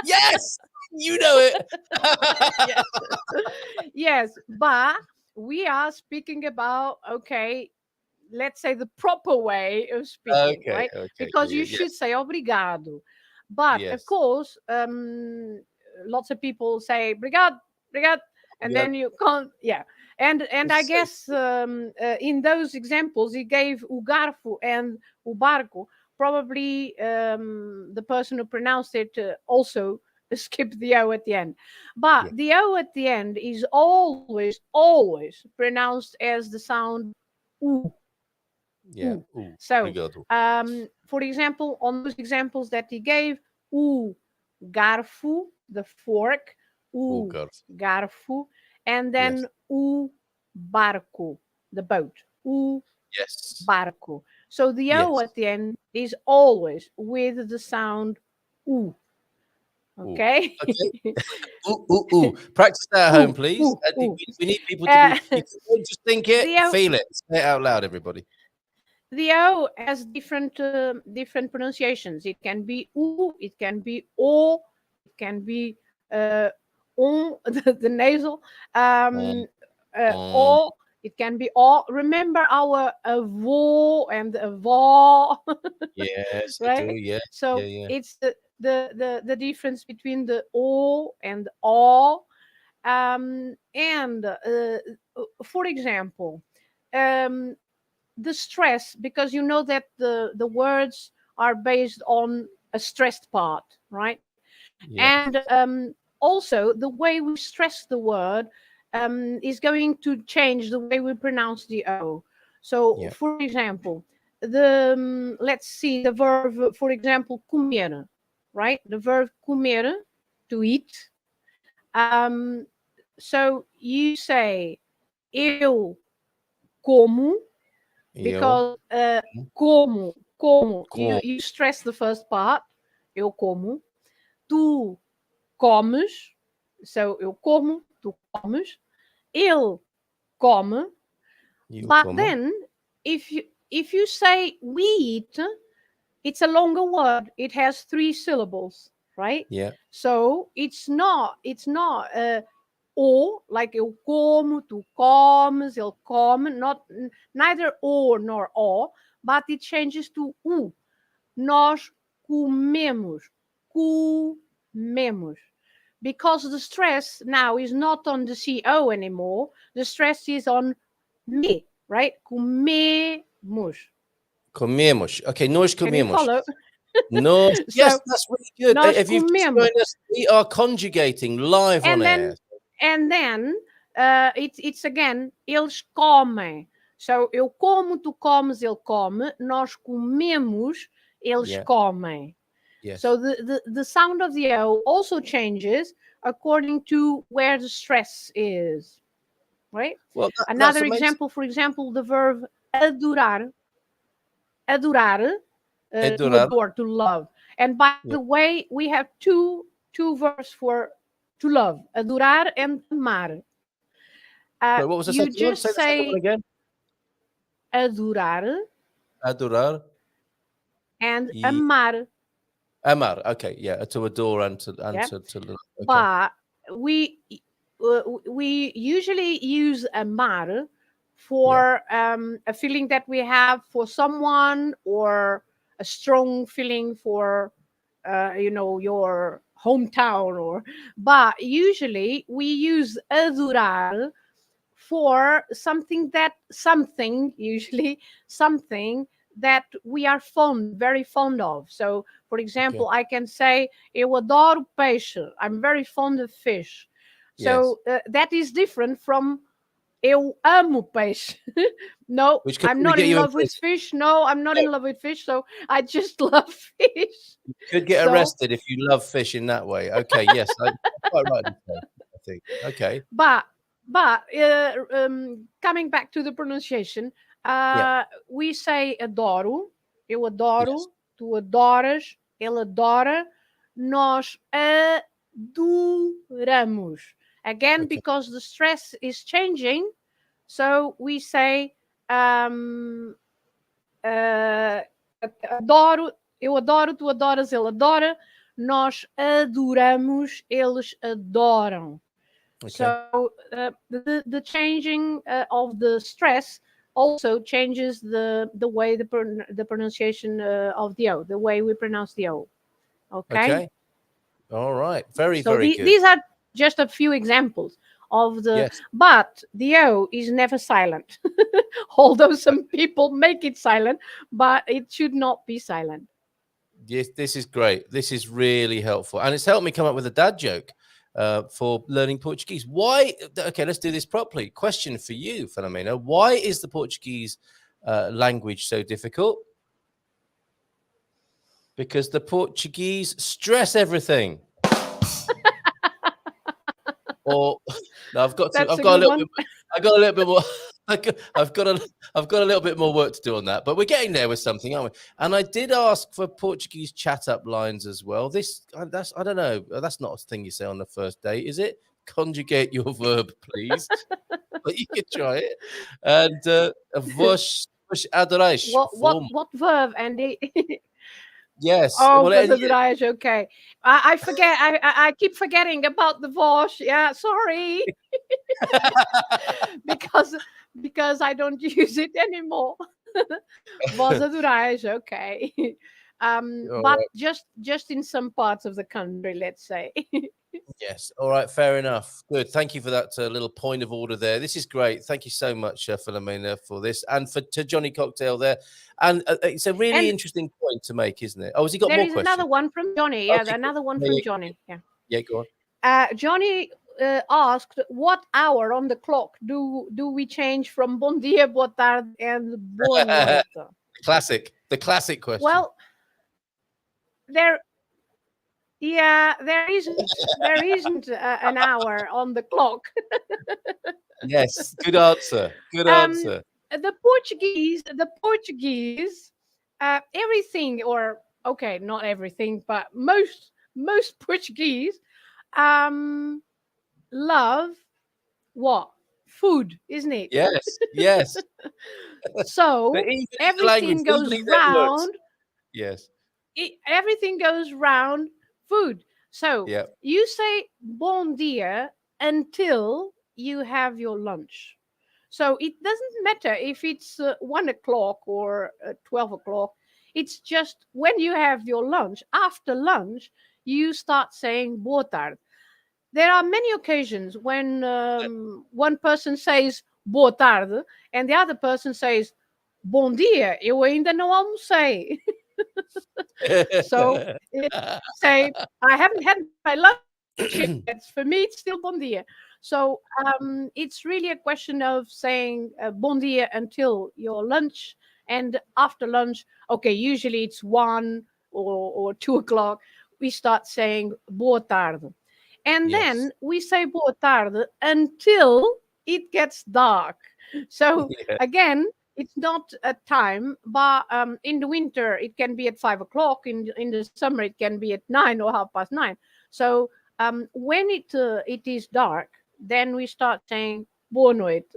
Yes, you know it. Yes. Yes, but we are speaking about, okay, let's say the proper way of speaking, Okay. right? Okay. Because you Yes. should say obrigado. But of Yes. course, lots of people say obrigado, obrigado, and Yeah. then you can't, yeah. And I guess in those examples he gave o garfo and o barco, probably the person who pronounced it also skipped the O at the end. But Yeah. the O at the end is always pronounced as the sound U. Yeah. So, Obrigado. for example, on those examples that he gave, o garfo, the fork, o Garfo. garfo, and Yes. then o barco, the boat, o Yes. barco. So the O Yes. at the end is always with the sound u. Okay. Okay. Practice that at home, please. We need people to be. You can just think it, The O, feel it, say it out loud, everybody. the O has different pronunciations. It can be U, it can be O, it can be on, the nasal, Um, O, it can be O. Remember our vo and vo, yes, I do. right? Yeah. So Yeah. it's the difference between the O and O. And for example, um, the stress, because you know that the words are based on a stressed part, right? Yeah. And also the way we stress the word is going to change the way we pronounce the O. So Yeah. for example, the let's see, the verb, for example, comer, right? The verb comer, to eat. um so you say eu como, Eu because como com. you stress the first part, eu como. Tu comes, so eu como, tu comes. Ele come. Eu But como. then if you say we eat, it's a longer word, it has 3 syllables, right? Yeah. So it's not o, like eu como, tu comes, ele come, not neither o nor o, but it changes to u. Nós comemos, comemos. Because the stress now is not on the co anymore, the stress is on me, right? Comemos. Comemos. Okay, nós Can you comemos. follow? Nós. Yes, So that's really good. nós If you've just comemos. joined us, we are conjugating live on air. And then it's again, eles comem. So eu como, tu comes, ele come, nós comemos, eles Yeah. comem. Yes. So the sound of the O also changes according to where the stress is, right? Well, Another that's amazing. example, for example, the verb adorar, adorar, to Adorar. adore, to love. And by Yeah. the way, we have two verbs for to love, adorar and amar. So what was the You second one? just Say the second one say again. adorar Adorar. and Ye- amar. Amar. Okay, yeah, to adore and Yeah, to love. Okay. but we we usually use amar Yeah. for a feeling that we have for someone, or a strong feeling for your hometown, or but usually we use adorar for something usually something that we are very fond of. So for Okay. example, I can say eu adoro peixe, I'm very fond of fish. Yes. So that is different from eu amo peixe. No, Which could I'm probably not get in you in love with prison. fish. No, I'm not in love with fish, so I just love fish. Could get So arrested if you love fish in that way. Okay, yes, quite rightly so, I think. Okay. but coming back to the pronunciation, Yeah. we say adoro, eu Yes. adoro, tu adoras, ele adora, nós adoramos. Again, Okay. because the stress is changing, so we say um, uh, adoro, eu adoro, tu adoras, ele adora, nós adoramos, eles adoram. Okay. So the changing of the stress also changes the way the pronunciation of the O, the way we pronounce the O. Okay, Okay. All right. Very, so very good. these are just a few examples of the, Yes. but the O is never silent. Although some people make it silent, but it should not be silent. Yes, this is great. This is really helpful. And it's helped me come up with a dad joke for learning Portuguese. Why? Okay, let's do this properly. Question for you, Filomena. Why is the Portuguese language so difficult? Because the Portuguese stress everything. Or no, I've got That's a a good little one. bit. I got a little bit more. I've got a little bit more work to do on that, but we're getting there with something, aren't we? And I did ask for Portuguese chat up lines as well. That's I don't know. That's not a thing you say on the first date, is it? Conjugate your verb, please. But you could try it. And vos adorais form. What verb, Andy? Yes. Oh, Well, was it Raj? Okay. I forget. I keep forgetting about the Vosh. Yeah, sorry. because because I don't use it anymore. Was it Raj? Okay. All But right. just in some parts of the country, let's say. Yes. All right. Fair enough. Good. Thank you for that little point of order there. This is great. Thank you so much, Filomena, for this, and to Johnny Cocktail there. And it's a really And interesting point to make, isn't it? Oh, has he got there more is another questions? one from Johnny. Yeah, Okay. Good. another one Yeah, from yeah, Johnny. Yeah. yeah, go on. Johnny asked, "What hour on the clock do we change from Bom dia, boa tarde, and boa noite?" The classic question. Well, there, yeah, there isn't an hour on the clock. Yes. Good answer. Good um, answer. the Portuguese, everything, or okay, not everything, but most Portuguese um love what food, isn't it? Yes. Yes. The So English is the language. everything Doesn't goes believe their words. round. Yes. Everything goes round food. So Yeah. you say bon dia until you have your lunch. So it doesn't matter if it's 1 o'clock or 12 o'clock. It's just when you have your lunch. After lunch, you start saying boa tarde. There are many occasions when one person says boa tarde and the other person says bom dia, eu ainda não almocei. So say, I haven't had my lunch yet. For me, it's still bon dia. So it's really a question of saying bon dia until your lunch, and after lunch, okay, usually it's 1 or 2 o'clock, we start saying boa tarde. And Yes. then we say boa tarde until it gets dark. So Yeah. again, it's not a time, but in the winter it can be at 5 o'clock. In the summer it can be at 9 or 9:30. So When it is dark, then we start saying boa noite.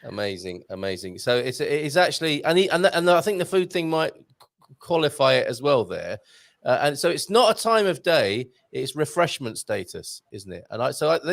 Amazing, amazing. So it's actually, and I think the food thing might qualify it as well there. And so it's not a time of day; it's refreshment status, isn't it? And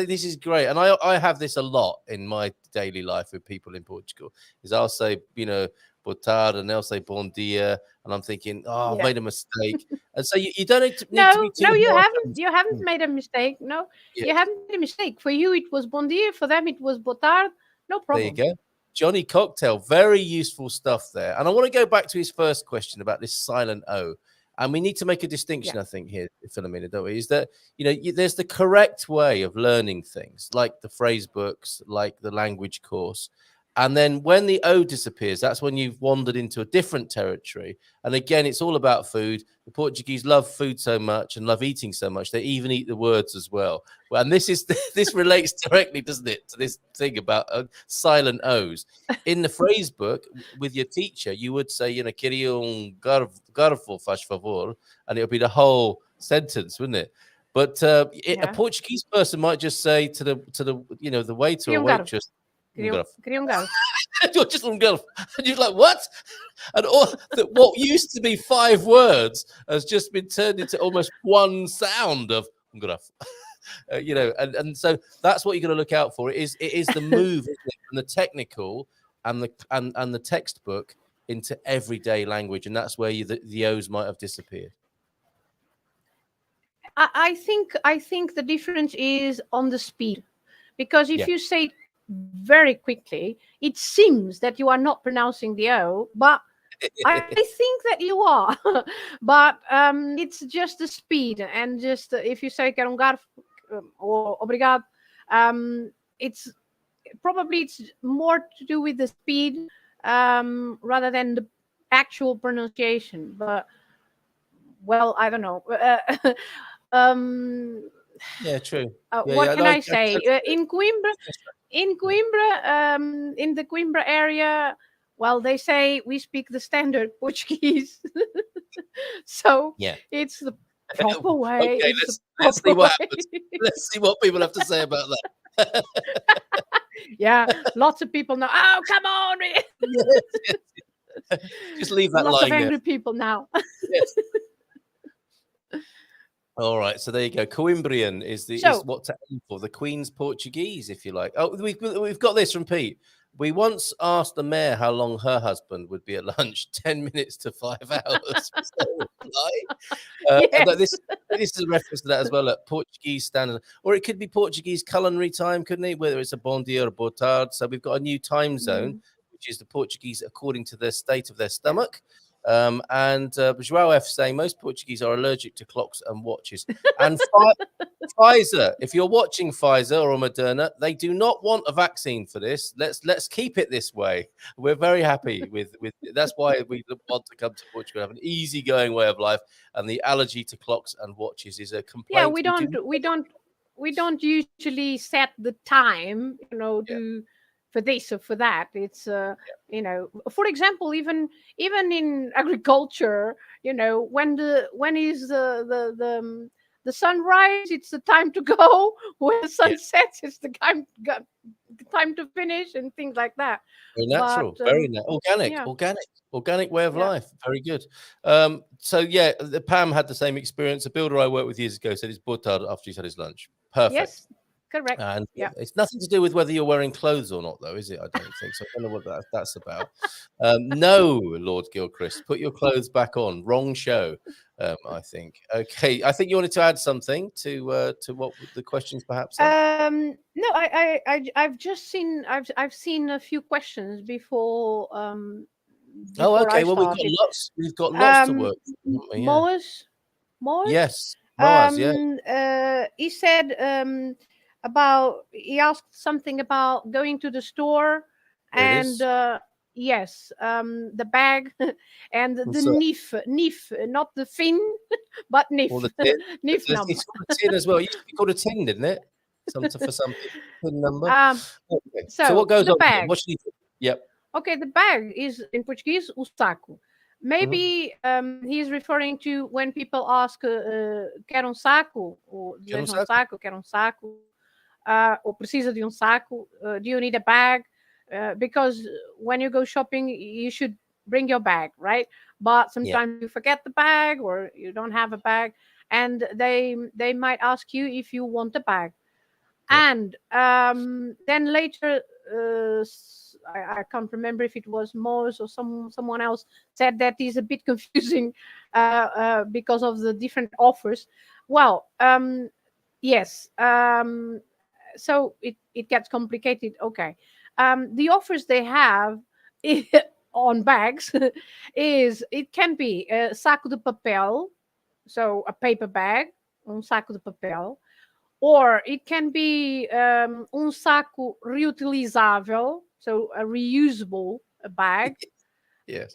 this is great, and I have this a lot in my daily life with people in Portugal. Is I'll say, boa tarde, and they'll say bom dia, and I'm thinking, oh, I've Yeah. made a mistake. And so you don't need to be No, too you hard. haven't. You haven't made a mistake. No, Yeah. you haven't made a mistake. For you, it was bon dia. For them, it was boa tarde. No problem. There you go. Johnny Cocktail, very useful stuff there. And I want to go back to his first question about this silent O. And we need to make a distinction, I think, here, Filomena, don't we? Is that, there's the correct way of learning things, like the phrase books, like the language course. And then when the O disappears, that's when you've wandered into a different territory. And again, it's all about food. The Portuguese love food so much and love eating so much, they even eat the words as well. Well, and this relates directly, doesn't it, to this thing about silent O's. In the phrase book with your teacher, you would say, queria garfo, faz favor, and it would be the whole sentence, wouldn't it? But a Portuguese person might just say to the waiter or waitress, queria garfo. You're just on golf. And you're like, what? And what used to be 5 words has just been turned into almost one sound of golf. And so that's what you're going to look out for. It is the move from the technical and the textbook into everyday language, and that's where the O's might have disappeared. I think the difference is on the speed, because if you say very quickly, it seems that you are not pronouncing the O, but I think that you are. But it's just the speed, and just if you say quero garfo or obrigado, it's more to do with the speed rather than the actual pronunciation. But well, I don't know. Yeah, true. What can I say? In Coimbra, in the Coimbra area, well, they say we speak the standard Portuguese. So it's the proper way. Okay, let's see what happens. Let's see what people have to say about that. Yeah, lots of people now. Oh, come on. Yes. Just leave that lots line of angry there. People now. Yes. All right, so there you go. Coimbrian is what to aim for, the Queen's Portuguese, if you like. Oh, we've got this from Pete. We once asked the mayor how long her husband would be at lunch. 10 minutes to 5 hours. This is a reference to that as well, at Portuguese standard, or it could be Portuguese culinary time, couldn't it? Whether it's a bom dia or a boa tarde. So we've got a new time zone, which is the Portuguese according to the state of their stomach. And João F saying most Portuguese are allergic to clocks and watches. And Pfizer, if you're watching Pfizer or Moderna, they do not want a vaccine for this. Let's keep it this way. We're very happy with that's why we want to come to Portugal, have an easygoing way of life. And the allergy to clocks and watches is a complaint. Yeah, we don't usually set the time, for this or for that. It's for example, even in agriculture, when is the sunrise, it's the time to go. When the sun sets, it's the time to finish, and things like that. Very natural, very organic way of life. Very good. So the Pam had the same experience. A builder I worked with years ago said it's boa tarde after he's had his lunch. Perfect. Yes. Correct. And it's nothing to do with whether you're wearing clothes or not, though, is it? I don't think so. I don't know what that's about. No, Lord Gilchrist, put your clothes back on. Wrong show, I think. Okay, I think you wanted to add something to what the questions perhaps. No, I've just seen I've seen a few questions before. Okay. Well, we've got lots to work. Moas? Yes. Moas, he said. He asked something about going to the store, and the bag and the nif, not the fin, but nif. Or the tin. Nif number. It's called a tin as well. It used to be called a tin, didn't it? For some tin number. So what goes the on? Bag. What should you do? Yep. Okay, the bag is in Portuguese o saco. Maybe he's referring to when people ask, quer um saco? Ou Quer um deseja um saco? saco, quer um saco, ou precisa de um saco, do you need a bag? Because when you go shopping, you should bring your bag, right? But Yeah. sometimes you forget the bag or you don't have a bag, and they might ask you if you want a bag. Yeah. And then later, I can't remember if it was Moz or someone else said that is a bit confusing because of the different offers. Well, yes. So it gets complicated. Okay. The offers they have on bags is it can be a saco de papel, so a paper bag, saco de papel, or it can be saco reutilizável, so a reusable bag, Yes.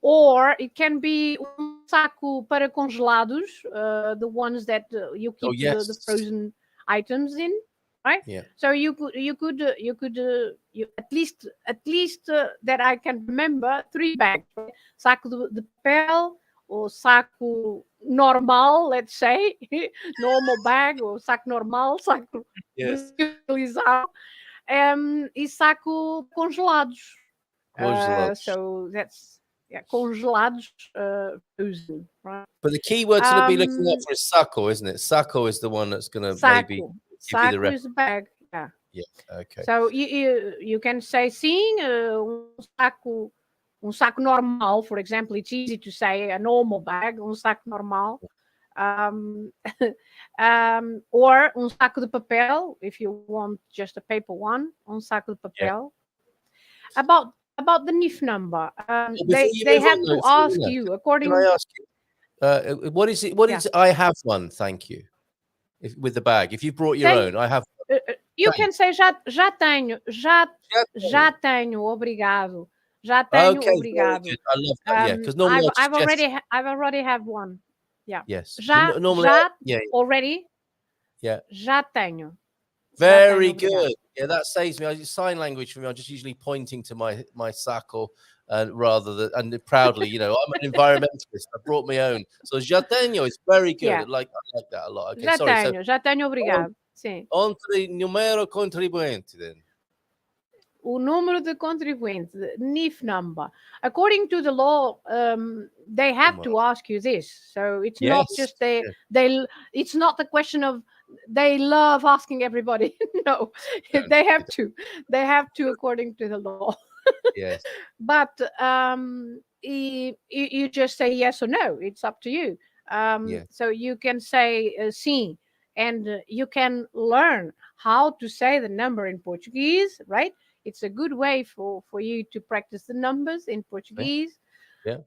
or it can be saco para congelados, the ones that you Oh, keep the yes. frozen items in, right? Yeah. So you at least that I can remember 3 bags, right? Saco de papel, or saco normal, let's say, normal bag, or saco normal, saco Yes. reutilizável, e saco congelados. Congelados. So that's congelados, frozen, right? But the key word to be looking out Um, for is saco, isn't it? Saco is the one that's going to maybe saco. give you the Saco rep. is a bag. Yeah. Yeah. Okay. So you can say sim, saco normal, for example. It's easy to say a normal bag, saco normal. Um, or saco de papel, if you want just a paper one, saco de Yeah. papel. About the NIF number, Well, before they you they move have on, to though, ask Filomena, you can I according. ask you, what is it? What Yeah. is I have one, thank you. With the bag, if you brought your Tenho, own, I have. you Thank can say já tenho, já you. tenho, obrigado. Já tenho, Okay, very obrigado. good. I love that. Yeah, because normally I've I'd suggest. I've already have one. Yeah. Yes. Normally, Já yeah, already, yeah. já tenho. Já tenho, Very obrigado. good. Yeah, that saves me. Sign language for me. I'm just usually pointing to my saco, rather than and proudly. I'm an environmentalist. I brought my own. So jateño is very good. Yeah. I like that a lot. Okay, sorry. So Já tenho, on, obrigado. Sim. on to the numero contribuente then. O número de contribuinte, the NIF number. According to the law, they have to ask you this. So it's not Yes. just it's not a question of they love asking everybody. No, they have to. They have to according to the law. Yes. But you just say yes or no. It's up to you. Yes. So you can say sim, and you can learn how to say the number in Portuguese, right? It's a good way for you to practice the numbers in Portuguese. Yeah.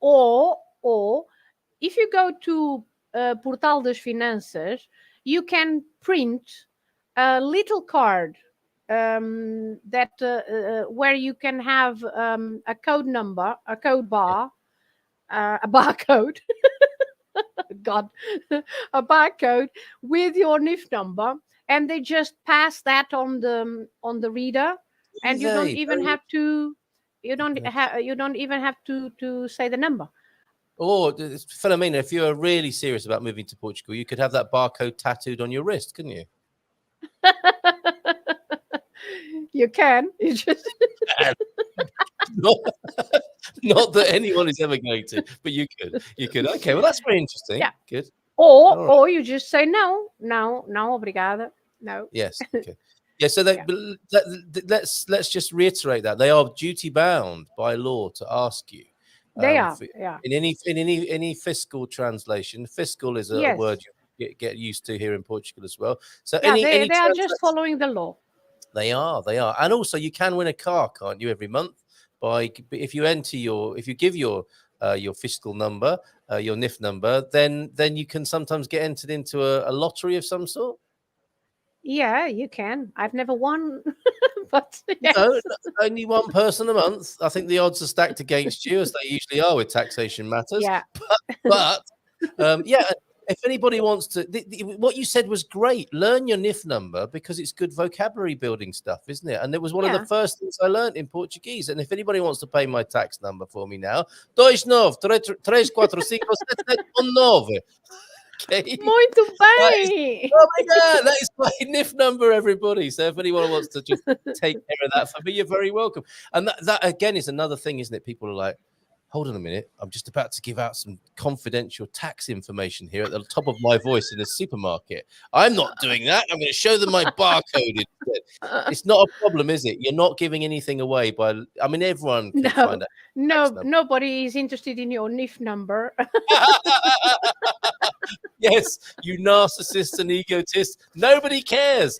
Or if you go to Portal das Finanças, you can print a little card that where you can have a code number, a code bar, a barcode. God, a barcode with your NIF number, and they just pass that on the reader, and you don't even have to. You don't even have to say the number. Or Filomena, if you're really serious about moving to Portugal, you could have that barcode tattooed on your wrist, couldn't you? You can. You just not, not that anyone is ever going to, but you could. You could. Okay, well, that's very interesting. Yeah. Good. Or you just say no, obrigada, no. Yes. Okay. Yeah. So let's just reiterate that they are duty bound by law to ask you. They are. Yeah. In any fiscal translation, fiscal is a word you get used to here in Portugal as well. So yeah, they are just following the law. They are, and also you can win a car, can't you, every month if you give your fiscal number, your NIF number, then you can sometimes get entered into a lottery of some sort. Yeah, you can. I've never won, but yes. No, only one person a month. I think the odds are stacked against you, as they usually are with taxation matters. Yeah, but yeah, if anybody wants to, what you said was great. Learn your NIF number because it's good vocabulary building stuff, isn't it? And it was one of the first things I learned in Portuguese. And if anybody wants to pay my tax number for me now, 29345719. Okay. Muito bem. Oh my God, that is my NIF number, everybody. So if anyone wants to just take care of that for me, you're very welcome. And that again is another thing, isn't it? People are like, hold on a minute, I'm just about to give out some confidential tax information here at the top of my voice in a supermarket. I'm not doing that. I'm going to show them my barcode instead. It's not a problem, is it? You're not giving anything away I mean, everyone can find out. Nobody is interested in your NIF number. Yes, you narcissists and egotists. Nobody cares.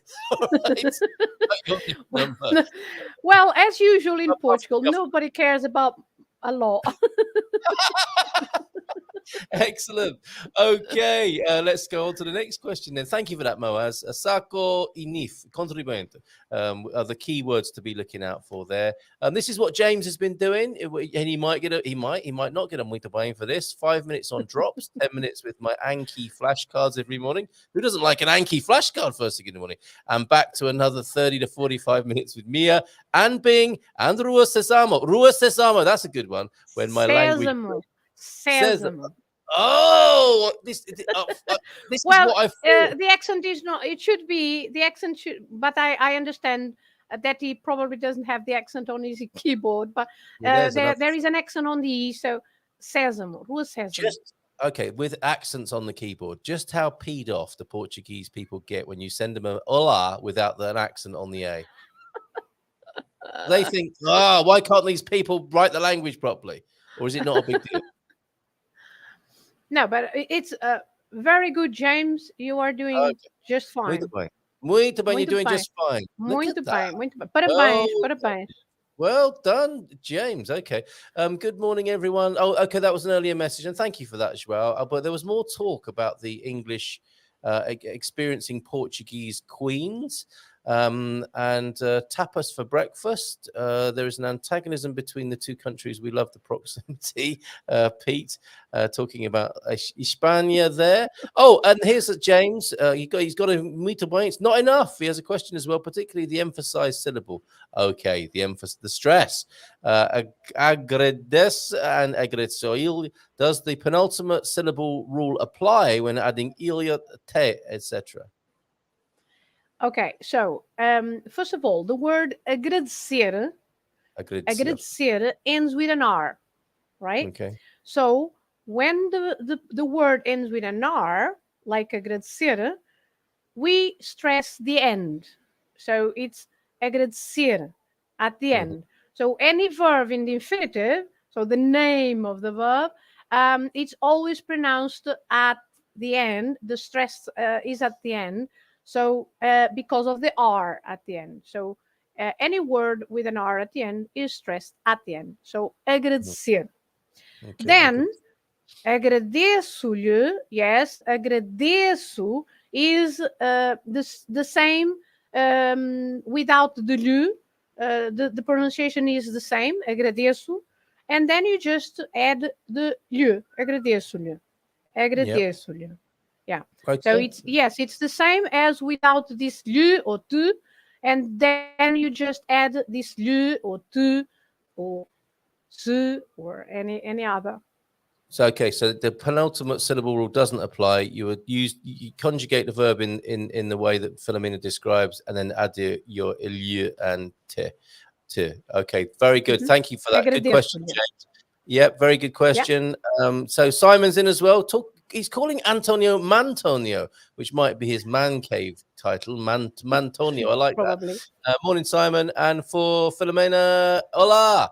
Well, as usual in Portugal, nobody cares about a law. Excellent. Okay, let's go on to the next question then. Thank you for that, Moaz. Saco e NIF, contribuinte, are the key words to be looking out for there. This is what James has been doing, and he might not get a muito bem for this. 5 minutes on drops, 10 minutes with my Anki flashcards every morning. Who doesn't like an Anki flashcard first thing in the morning? And back to another 30 to 45 minutes with Mia and Bing and Rua Sesamo. Rua Sesamo, that's a good one. When my language Sesamo. Oh, this is what I feel. The accent is not. It should be the accent should, but I understand that he probably doesn't have the accent on his keyboard. But there is an accent on the E, so Sésamo, Rua Sésamo. Okay, with accents on the keyboard, just how peed off the Portuguese people get when you send them a "olá" without an accent on the A. They think, why can't these people write the language properly? Or is it not a big deal? No, but it's very good, James. You are doing just fine. Muito bem, you're doing just fine. Muito bem. Parabéns. Well done, James. Okay. Good morning, everyone. Oh, okay, that was an earlier message, and thank you for that as well. But there was more talk about the English experiencing Portuguese queens. And tapas for breakfast. There is an antagonism between the two countries. We love the proximity. Pete talking about Hispania there. Oh, and here's James. He's got a muito bem. It's not enough. He has a question as well, particularly the emphasized syllable. Okay, the stress. Agradece and agradeceu. Does the penultimate syllable rule apply when adding ilha, te, etc.? Okay, so first of all, the word agradecer ends with an R, right? Okay. So when the word ends with an R, like agradecer, we stress the end. So it's agradecer at the end. So any verb in the infinitive, so the name of the verb, it's always pronounced at the end. The stress is at the end. So because of the R at the end. So any word with an R at the end is stressed at the end. So agradecer. Okay, then agradeço-lhe, yes, agradeço is the same without the lhe. The pronunciation is the same, agradeço. And then you just add the lhe, agradeço-lhe. Agradeço-lhe. Yep. Yeah. Okay. So it's the same as without this lhe or tu, and then you just add this lhe or tu or se or any other. So so the penultimate syllable rule doesn't apply. You conjugate the verb in the way that Filomena describes, and then add your lhe and te. Okay, very good. Thank you for that. Good question, James. Yep, very good question. Yep. So Simon's in as well. He's calling Antonio Mantonio, which might be his man cave title. Mantonio. I like Probably. That. Morning, Simon. And for Filomena, hola.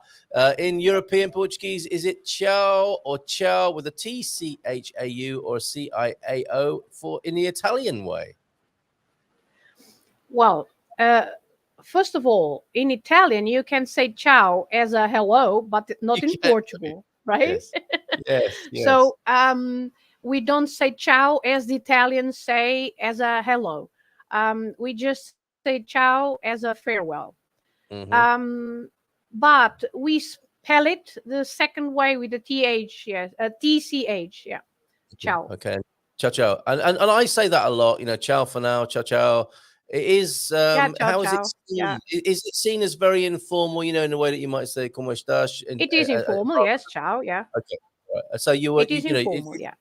In European Portuguese, is it ciao or ciao with a TCHAU or CIAO for in the Italian way? Well, first of all, in Italian, you can say ciao as a hello, but not in Portugal, right? Yes. So, we don't say ciao as the Italians say as a hello. We just say ciao as a farewell. But we spell it the second way with the TH, yes, TCH, yeah. Ciao. Okay. Ciao, ciao. And I say that a lot, ciao for now, ciao, ciao. It is, Yeah, ciao, how is it ciao. seen? Yeah, Is it seen as very informal, in the way that you might say, como estás? it is informal. Yes, ciao. Yeah, Okay. Right. So it is informal. Yeah.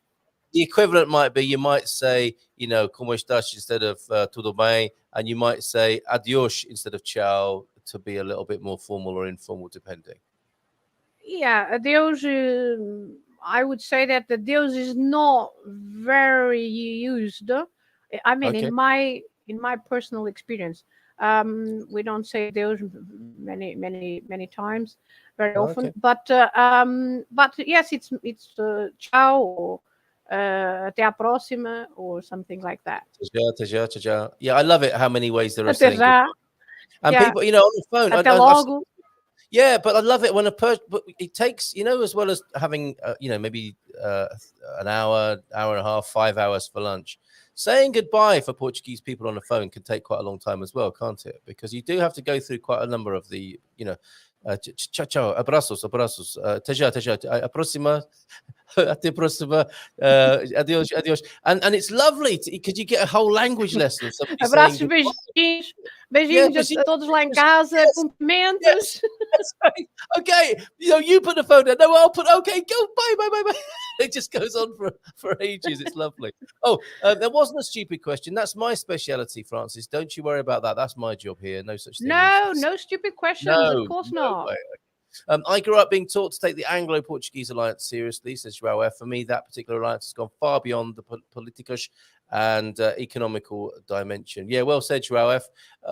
the equivalent might be, you might say, como estás instead of tudo bem, and you might say adiós instead of ciao to be a little bit more formal or informal, depending. Yeah, adeus. I would say that the adeus is not very used. I mean, Okay. in my personal experience, we don't say adeus many times, very often. Okay. But yes, it's ciao or até à próxima or something like that. Até já, até já. Yeah, I love it how many ways there are Até saying goodbye. já. And Yeah. people, on the phone, Até I've logo. yeah, but I love it when but it takes, as well as having, maybe an hour and a half, 5 hours for lunch. Saying goodbye for Portuguese people on the phone can take quite a long time as well, can't it? Because you do have to go through quite a number of the, ciao, ciao, abraços, até já, a próxima, até a próxima, adiós, adiós. And it's lovely because you get a whole language lesson of somebody saying Abraços, goodbye. beijinhos Yeah, a todos lá em casa, yes, cumprimentos. yes, that's right. Okay, you put the phone down. No, I'll put. Okay, go. Bye, bye, bye, bye. It just goes on for ages. It's lovely. Oh, there wasn't a stupid question. That's my speciality, Francis. Don't you worry about that. That's my job here. No such thing. No stupid questions. Of course not. Way. I grew up being taught to take the Anglo-Portuguese alliance seriously, says João F. For me, that particular alliance has gone far beyond the politicus and economical dimension. Yeah, well said, João F.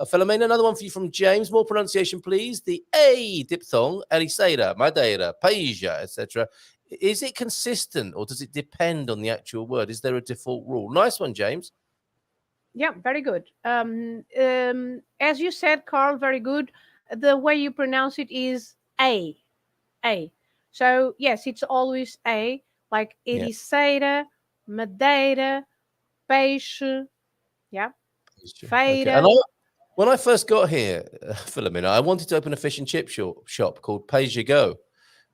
Filomena, another one for you from James. More pronunciation, please. The A diphthong, Ericeira, Madeira, Paija, etc. Is it consistent or does it depend on the actual word? Is there a default rule? Nice one, James. Yeah, very good. As you said, Carl, very good. The way you pronounce it is A. So, yes, it's always A, like Ericeira, Madeira, Peixe, yeah, Okay. Feira. And when I first got here, Filomena, I wanted to open a fish and chip shop called Pay As You Go,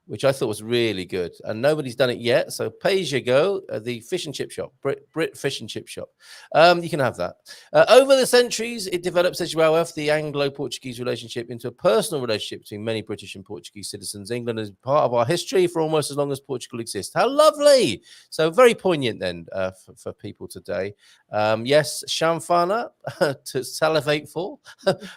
which I thought was really good. And nobody's done it yet. So Pay As You Go, the fish and chip shop, Brit fish and chip shop. You can have that. Over the centuries, it developed, says João, the Anglo-Portuguese relationship into a personal relationship between many British and Portuguese citizens. England is part of our history for almost as long as Portugal exists. How lovely. So very poignant then for people today. Yes, Shamfana to salivate for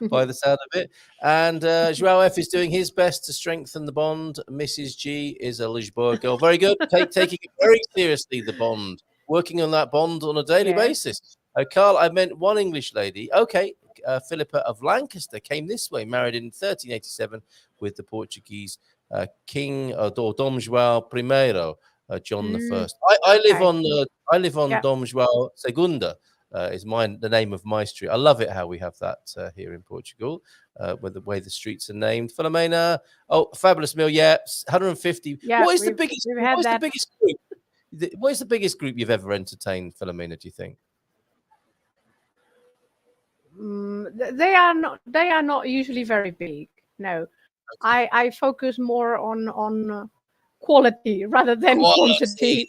by the sound of it. And João F is doing his best to strengthen the bond. Mrs. G is a Lisboa girl. Very good. Taking it very seriously, the bond. Working on that bond on a daily basis. Carl, I meant one English lady. Okay. Philippa of Lancaster came this way, married in 1387 with the Portuguese King or Dom João I, John the First. I live on Dom João Segunda. Is the name of my street. I love it how we have that here in Portugal, with the way the streets are named. Filomena, fabulous meal, yeah, 150. Yeah, What is the biggest? What is the biggest group? What is the biggest group you've ever entertained, Filomena? Do you think? They are not usually very big. No, I focus more on quality rather than quantity.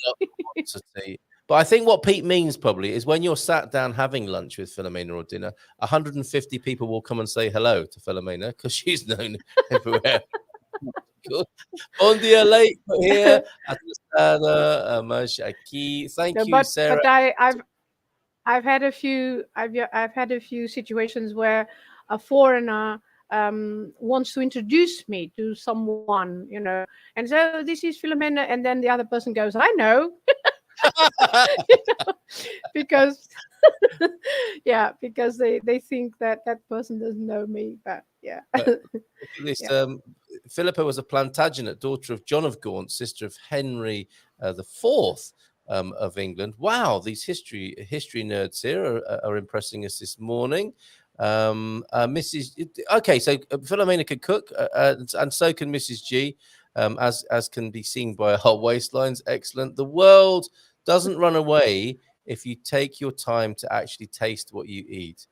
But I think what Pete means probably is when you're sat down having lunch with Filomena or dinner, 150 people will come and say hello to Filomena because she's known everywhere. Bom dia, late here. Thank you, Sarah. But I've had a few situations where a foreigner wants to introduce me to someone, and so this is Filomena, and then the other person goes, I know. Because they think that person doesn't know me, but yeah. Philippa was a Plantagenet, daughter of John of Gaunt, sister of Henry the Fourth of England. Wow, these history nerds here are impressing us this morning. Mrs. Okay, so Filomena could cook, and so can Mrs. G. As can be seen by our waistlines. Excellent. The world doesn't run away if you take your time to actually taste what you eat.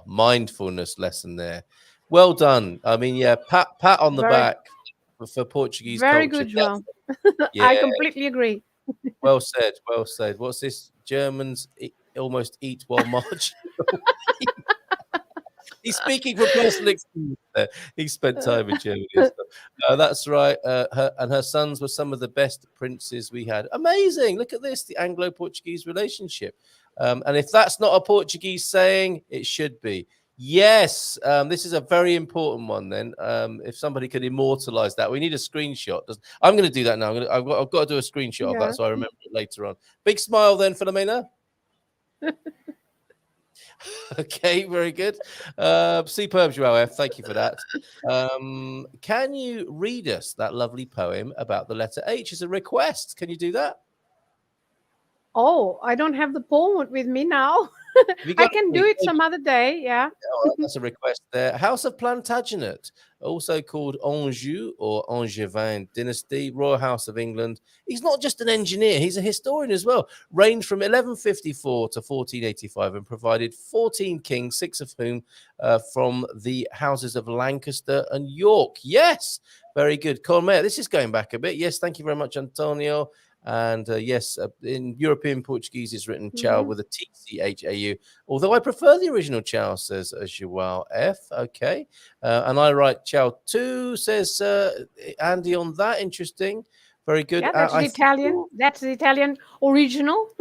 Mindfulness lesson there. Well done. I mean, yeah, pat on the back for Portuguese very culture. Good, João. Yeah. I completely agree. Well said. What's this? Germans almost eat while marching. He's speaking from personal experience there. He spent time in Germany. That's right. Her sons were some of the best princes we had. Amazing. Look at this, the Anglo-Portuguese relationship. And if that's not a Portuguese saying, it should be. Yes, this is a very important one then. If somebody could immortalize that, we need a screenshot. I'm going to do that now. I've got to do a screenshot of that so I remember it later on. Big smile then, Filomena. Okay, very good. Superb, Joao F. Thank you for that. Can you read us that lovely poem about the letter H as a request? Can you do that? Oh, I don't have the poem with me now. I can do it some other day. Yeah. That's a request there. House of Plantagenet, also called Anjou or Angevin dynasty, Royal House of England. He's not just an engineer, he's a historian as well. Reigned from 1154 to 1485 and provided 14 kings, 6 of whom from the houses of Lancaster and York. Yes, very good. Colmea, this is going back a bit. Yes, thank you very much, Antonio. And yes, in European Portuguese, it's written Chau with a TCHAU. Although I prefer the original Chau, says Joao F. Okay. And I write Chau too, says Andy on that. Interesting. Very good. Yeah, that's the Italian. That's the Italian original.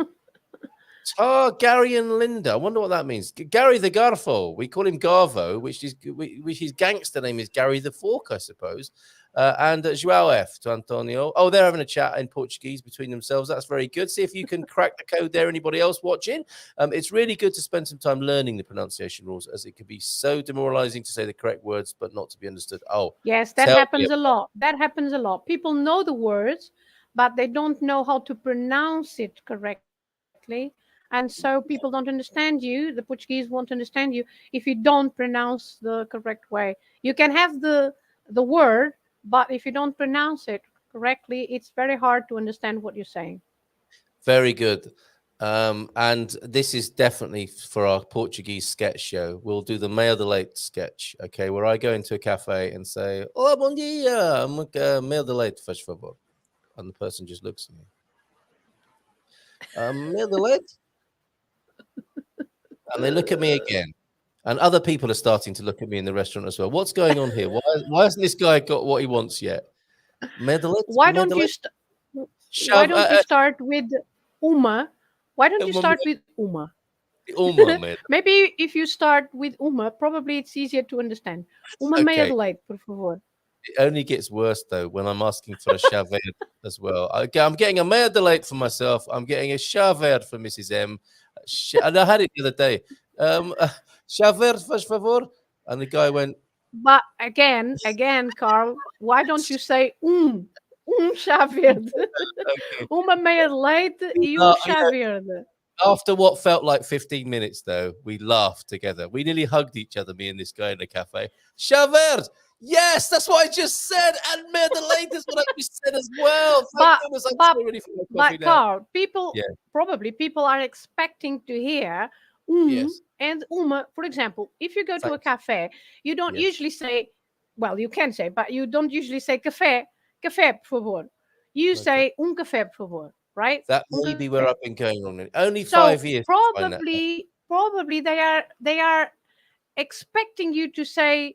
Gary and Linda. I wonder what that means. Gary the Garfo. We call him Garvo, which his gangster name is Gary the Fork, I suppose. And Joao F to Antonio. Oh, they're having a chat in Portuguese between themselves. That's very good. See if you can crack the code there. Anybody else watching? It's really good to spend some time learning the pronunciation rules, as it can be so demoralizing to say the correct words but not to be understood. Oh, yes, that happens a lot. That happens a lot. People know the words, but they don't know how to pronounce it correctly. And so people don't understand you. The Portuguese won't understand you if you don't pronounce the correct way. You can have the word, but if you don't pronounce it correctly, it's very hard to understand what you're saying. Very good. And this is definitely for our Portuguese sketch show. We'll do the Meia de Leite sketch, okay, where I go into a cafe and say, "Olá, bom dia, Meia de Leite, faz favor." And the person just looks at me. Meia de Leite? And they look at me again. And other people are starting to look at me in the restaurant as well. What's going on here? Why hasn't this guy got what he wants yet? Why don't you start with Uma? Why don't you start with Uma? Maybe if you start with Uma, probably it's easier to understand. Uma meia de leite, por favor. It only gets worse though when I'm asking for a chá verde as well. I'm getting a meia de leite for myself. I'm getting a chá verde for Mrs. M. And I had it the other day. Chá verde, faz favor. And the guy went. But again, Carl, why don't you say chá verde? Uma meia de leite e chá verde. After what felt like 15 minutes, though, we laughed together. We nearly hugged each other, me and this guy in the cafe. Chá verde. Yes, that's what I just said. And meia de leite is what I just said as well. But Carl, people are expecting to hear and Uma. For example, if you go to a cafe, you don't usually say, well, you can say, but you don't usually say café, por favor. You say café, por favor, right? That may be where I've been going on. Only 5 years. Probably they are expecting you to say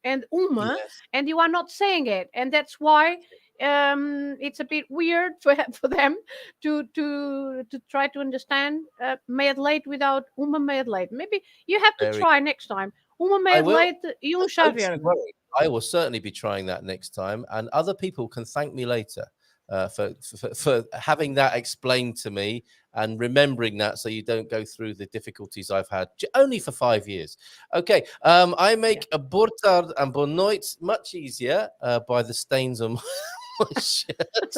and Uma, and you are not saying it, and that's why it's a bit weird for them to try to understand meia de leite without Uma meia de leite. Maybe you have to try next time. Uma meia de leite e chá verde. I will certainly be trying that next time, and other people can thank me later for having that explained to me and remembering that, so you don't go through the difficulties I've had only for 5 years. Okay, I make a boa tarde and boa noite much easier by the stains on my shirt.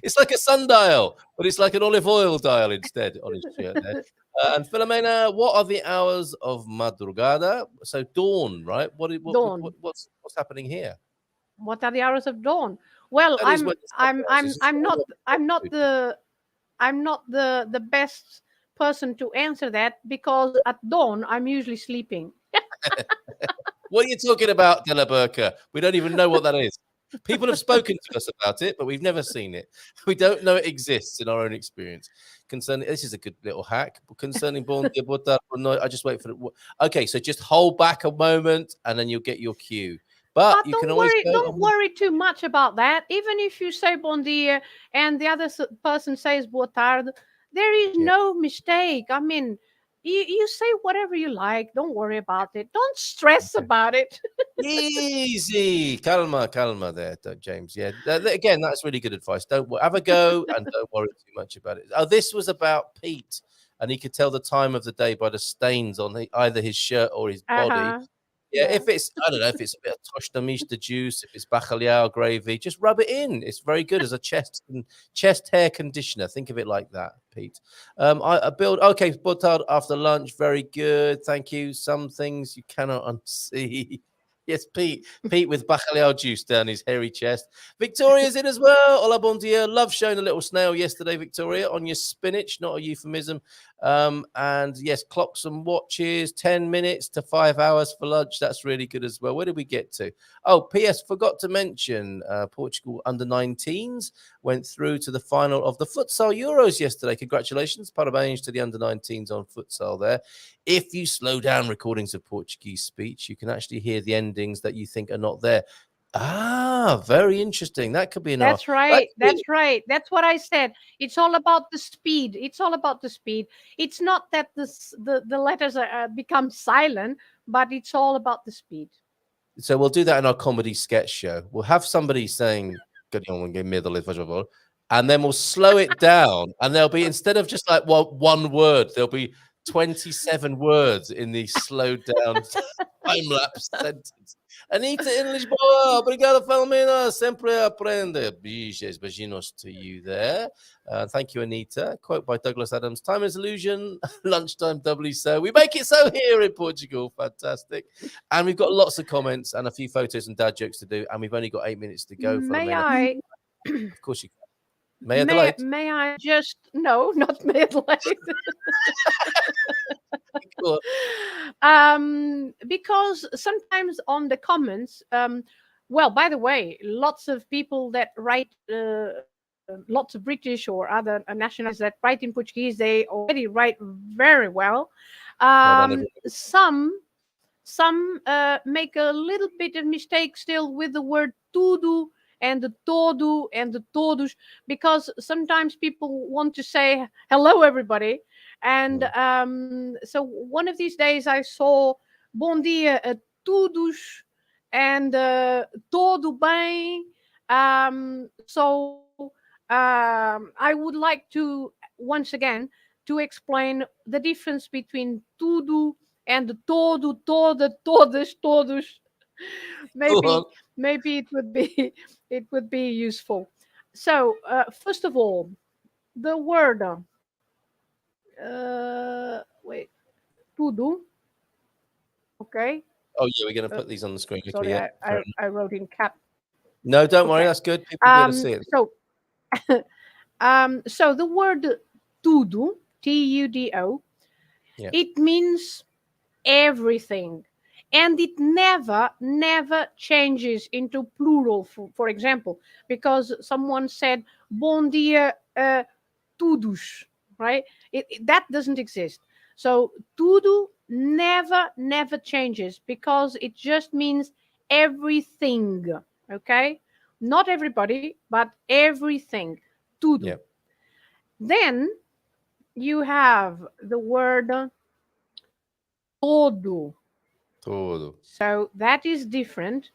It's like a sundial, but it's like an olive oil dial instead on his shirt there. And Filomena, what are the hours of madrugada? So dawn, right? What's happening here? What are the hours of dawn? Well, I'm not the best person to answer that, because at dawn I'm usually sleeping. What are you talking about, Della Burka? We don't even know what that is. People have spoken to us about it, but we've never seen it. We don't know it exists in our own experience. Concerning this is a good little hack. Concerning Born Dia Boa Tarde, no, I just wait for it. Okay, so just hold back a moment and then you'll get your cue. But But you can always go. don't worry too much about that. Even if you say bon dia and the other person says boa tarde, there is Yeah. no mistake. I mean, you say whatever you like. Don't worry about it. Don't stress Okay. about it. Easy, calma there, James. Yeah, again, that's really good advice. Don't have a go and don't worry too much about it. Oh, this was about Pete, and he could tell the time of the day by the stains on either his shirt or his body. Uh-huh. Yeah, Yeah. if it's, I don't know, if it's a bit of tosh de miche de juice, if it's bacalhau gravy, just rub it in. It's very good as a chest hair conditioner. Think of it like that, Pete. I build, okay, butard after lunch. Very good. Thank you. Some things you cannot unsee. Yes, Pete. Pete with bacalhau juice down his hairy chest. Victoria's in as well. Hola, bon dia. Love showing a little snail yesterday, Victoria, on your spinach. Not a euphemism. And yes, clocks and watches, 10 minutes to 5 hours for lunch. That's really good as well. Where did we get to? Oh, P.S. Forgot to mention Portugal under 19s went through to the final of the futsal Euros yesterday. Congratulations. Parabéns to the under 19s on futsal there. If you slow down recordings of Portuguese speech, you can actually hear the endings that you think are not there. Ah, very interesting. That could be an That's right. That's right. That's what I said. It's all about the speed. It's all about the speed. It's not that the letters are, become silent, but it's all about the speed. So we'll do that in our comedy sketch show. We'll have somebody saying and then we'll slow it down, and there'll be, instead of just like one word, there'll be 27 words in the slowed down time-lapse sentence. Anita English boa, obrigado, Filomena, sempre aprende. Beijos to you there. Thank you, Anita. Quote by Douglas Adams: time is illusion, lunchtime doubly so. We make it so here in Portugal. Fantastic. And we've got lots of comments and a few photos and dad jokes to do, and we've only got 8 minutes to go. May Filomena. I? Of course you can. May I delight? May I just no, not may I delight. Cool. Because sometimes on the comments, well, by the way, lots of people that write, lots of British or other nationalities that write in Portuguese, they already write very well. Some make a little bit of mistake still with the word tudo and the todo and the todos, because sometimes people want to say hello everybody, and so one of these days I saw bom dia a todos and todo bem. I would like to once again to explain the difference between tudo and the todo, toda, todos. Maybe it would be useful. So first of all, the word wait, tudo. Okay. Oh yeah, we're going to put these on the screen. Sorry, Yeah, I wrote in cap. no, don't worry, that's good. People will be able to see it. So the word tudo, tudo, yeah. It means everything, and it never changes into plural, for example, because someone said bom dia todos, right? That doesn't exist. So tudo never changes, because it just means everything. Okay, not everybody, but everything. Tudo. Yeah. Then you have the word todo. So that is different.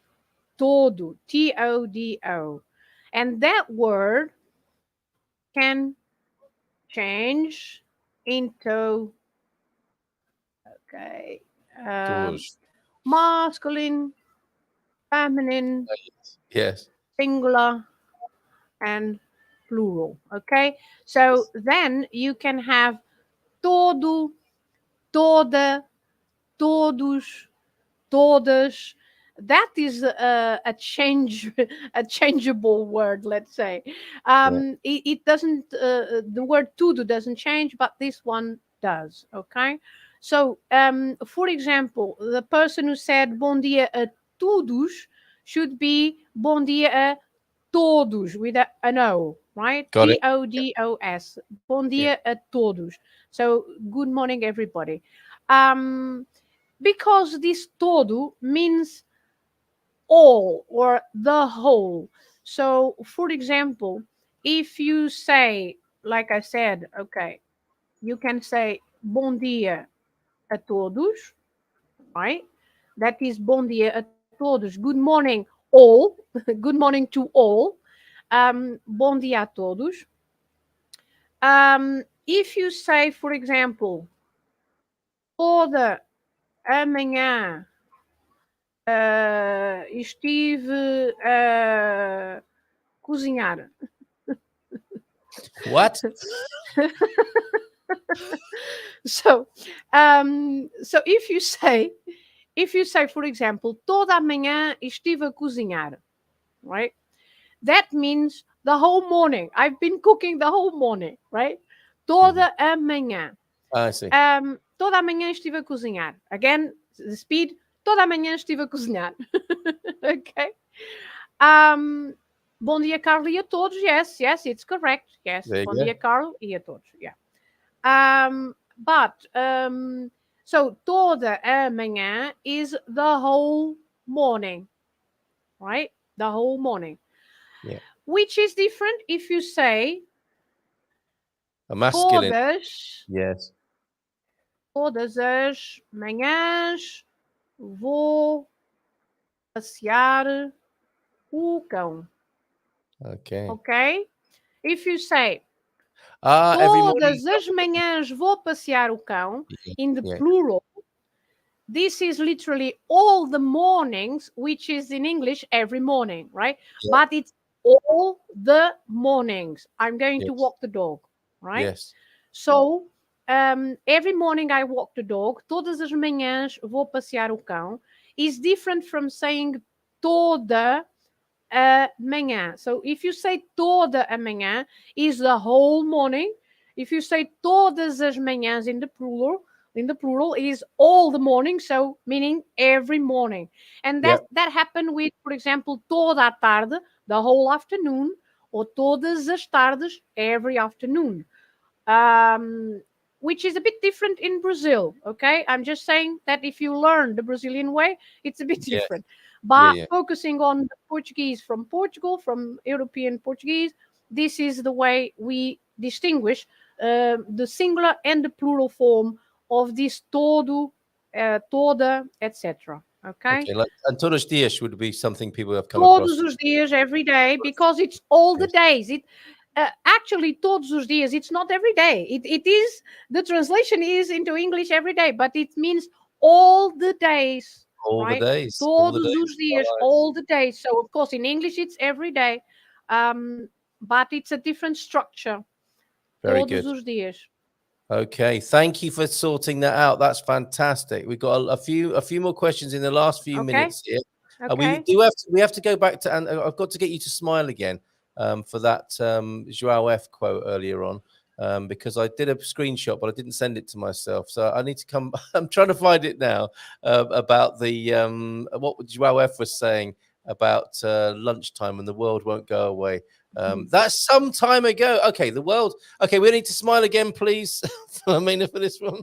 Todo, Todo. And that word can change into, okay, masculine, feminine, yes, singular, and plural. Okay, so then you can have todo, toda, todos, todas. That is a changeable word, let's say. It doesn't, the word tudo doesn't change, but this one does. Okay, so for example, the person who said bom dia a todos should be bom dia a todos with an O, right? Got it. Todos. Bom Yeah. dia a todos. So good morning, everybody. Because this todo means all or the whole. So, for example, if you say, like I said, okay, you can say bom dia a todos, right? That is bom dia a todos. Good morning, all. Good morning to all. Bom dia a todos. If you say, for example, toda a manhã estive a cozinhar. What? So, so if you say, for example, toda a manhã estive a cozinhar, right? That means the whole morning. I've been cooking the whole morning, right? Toda a manhã. I see. Toda a manhã estive a cozinhar. Again, the speed. Toda a manhã estive a cozinhar. Okay. Bom dia, Carlo, e a todos. Yes, it's correct. Yes. There you Bom go. dia, Carlo, e a todos. Yeah. So toda a manhã is the whole morning, right? The whole morning. Yeah. Which is different if you say A masculine. todas as manhãs vou passear o cão. Okay. Okay? If you say Every morning. todas as manhãs vou passear o cão, in the Yeah. plural, this is literally all the mornings, which is in English every morning, right? Yeah. But it's all the mornings. I'm going to Yes. walk the dog, right? Yes. So, every morning I walk the dog. Todas as manhãs vou passear o cão is different from saying toda a manhã. So, if you say toda a manhã, is the whole morning. If you say todas as manhãs in the plural is all the morning, so meaning every morning. And that happened with, for example, toda a tarde, the whole afternoon, or todas as tardes, every afternoon. Which is a bit different in Brazil, okay? I'm just saying that if you learn the Brazilian way, it's a bit different. But focusing on the Portuguese from Portugal, from European Portuguese, this is the way we distinguish the singular and the plural form of this todo, toda, etc. Okay? Okay, and todos os dias would be something people have come across. Todos os dias, every day, because it's all the days. Actually, todos os dias, it's not every day. It is, the translation is into English every day, but it means all the days. All right? the days. Todos os dias, all the days. So, of course, in English, it's every day. But it's a different structure. Very Todos good. os dias. Okay, thank you for sorting that out. That's fantastic. We've got a few more questions in the last few minutes here. Okay. We have to go back to, and I've got to get you to smile again for that Joao F quote earlier on, because I did a screenshot, but I didn't send it to myself. So I need to come. I'm trying to find it now about the what Joao F was saying about lunchtime and the world won't go away. That's some time ago. Okay, the world. Okay, we need to smile again, please, Filomena, for this one.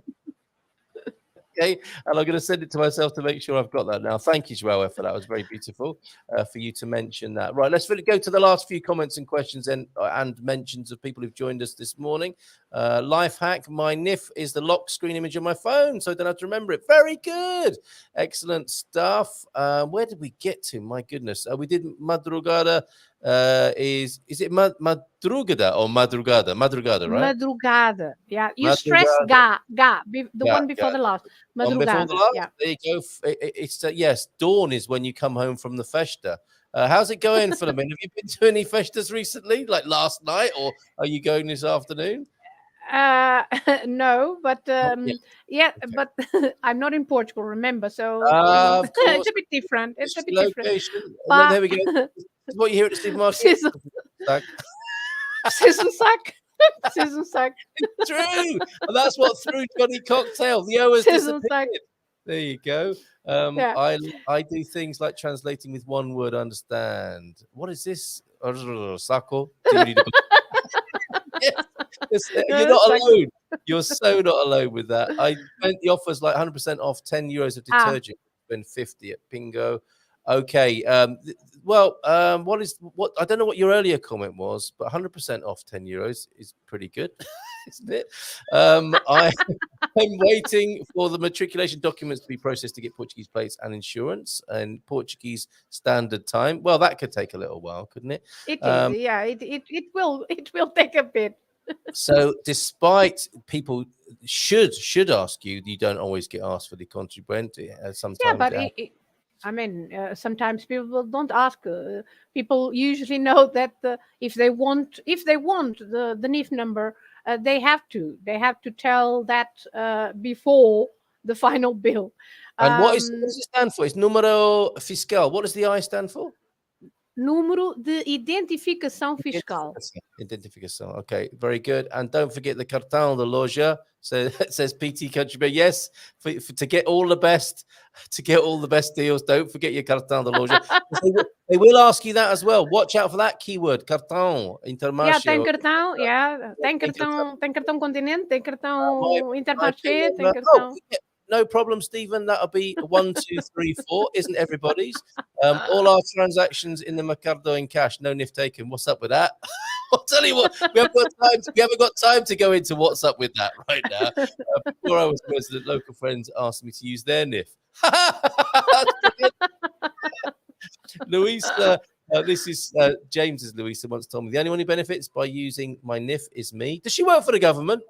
Okay, and I'm going to send it to myself to make sure I've got that now. Thank you, Joao, for that. It was very beautiful for you to mention that. Right, let's really go to the last few comments and questions and mentions of people who've joined us this morning. Life hack: my NIF is the lock screen image on my phone, so I don't have to remember it. Very good, excellent stuff. Where did we get to? My goodness, we did madrugada. Is it madrugada or madrugada? Madrugada, right? Madrugada. Yeah, you Madrugada. stress the one before the last. Madrugada. Before the last. Yeah. There you go. It's yes, dawn is when you come home from the festa. How's it going, Filomena? Have you been to any festas recently, like last night, or are you going this afternoon? No, but Okay. but I'm not in Portugal, remember, so Of course. it's a bit different. It's a bit location. different. But there we go. This is what you hear at the supermarket. Season sack. Season sack. True. And that's what threw Johnny Cocktail. The O has Season disappeared. sack. There you go. Yeah. I do things like translating with one word. Understand. What is this? Sako. Yes, you're not alone. You're so not alone with that. The offer's like 100% off, €10 of detergent, spend 50 at Pingo. Okay. What I don't know what your earlier comment was, but 100% off €10 is pretty good, isn't it? I'm waiting for the matriculation documents to be processed to get Portuguese plates and insurance and Portuguese standard time. Well, that could take a little while, couldn't it? It is. Yeah. It will take a bit. So, despite people should ask you, you don't always get asked for the contribuente. Sometimes, Yeah, but I mean, sometimes people don't ask. People usually know that if they want the NIF number, they have to tell that before the final bill. And what does it stand for? It's número fiscal. What does the I stand for? Número de identificação fiscal. Identificação. Okay, very good. And don't forget the cartão de loja. So it says PT Country, but yes, to get all the best deals, don't forget your cartão de loja. They will ask you that as well. Watch out for that keyword, cartão Intermarché. Yeah, tem cartão. Yeah, tem cartão Continente, tem cartão Intermarché, tem cartão. No problem, Stephen. That'll be 1, 2, 3, 4. Isn't everybody's? All our transactions in the Mercado in cash. No NIF taken. What's up with that? I'll tell you what. We haven't got time to go into what's up with that right now. Before I was president, local friends asked me to use their NIF. Louisa, this is James's. Louisa once told me the only one who benefits by using my NIF is me. Does she work for the government?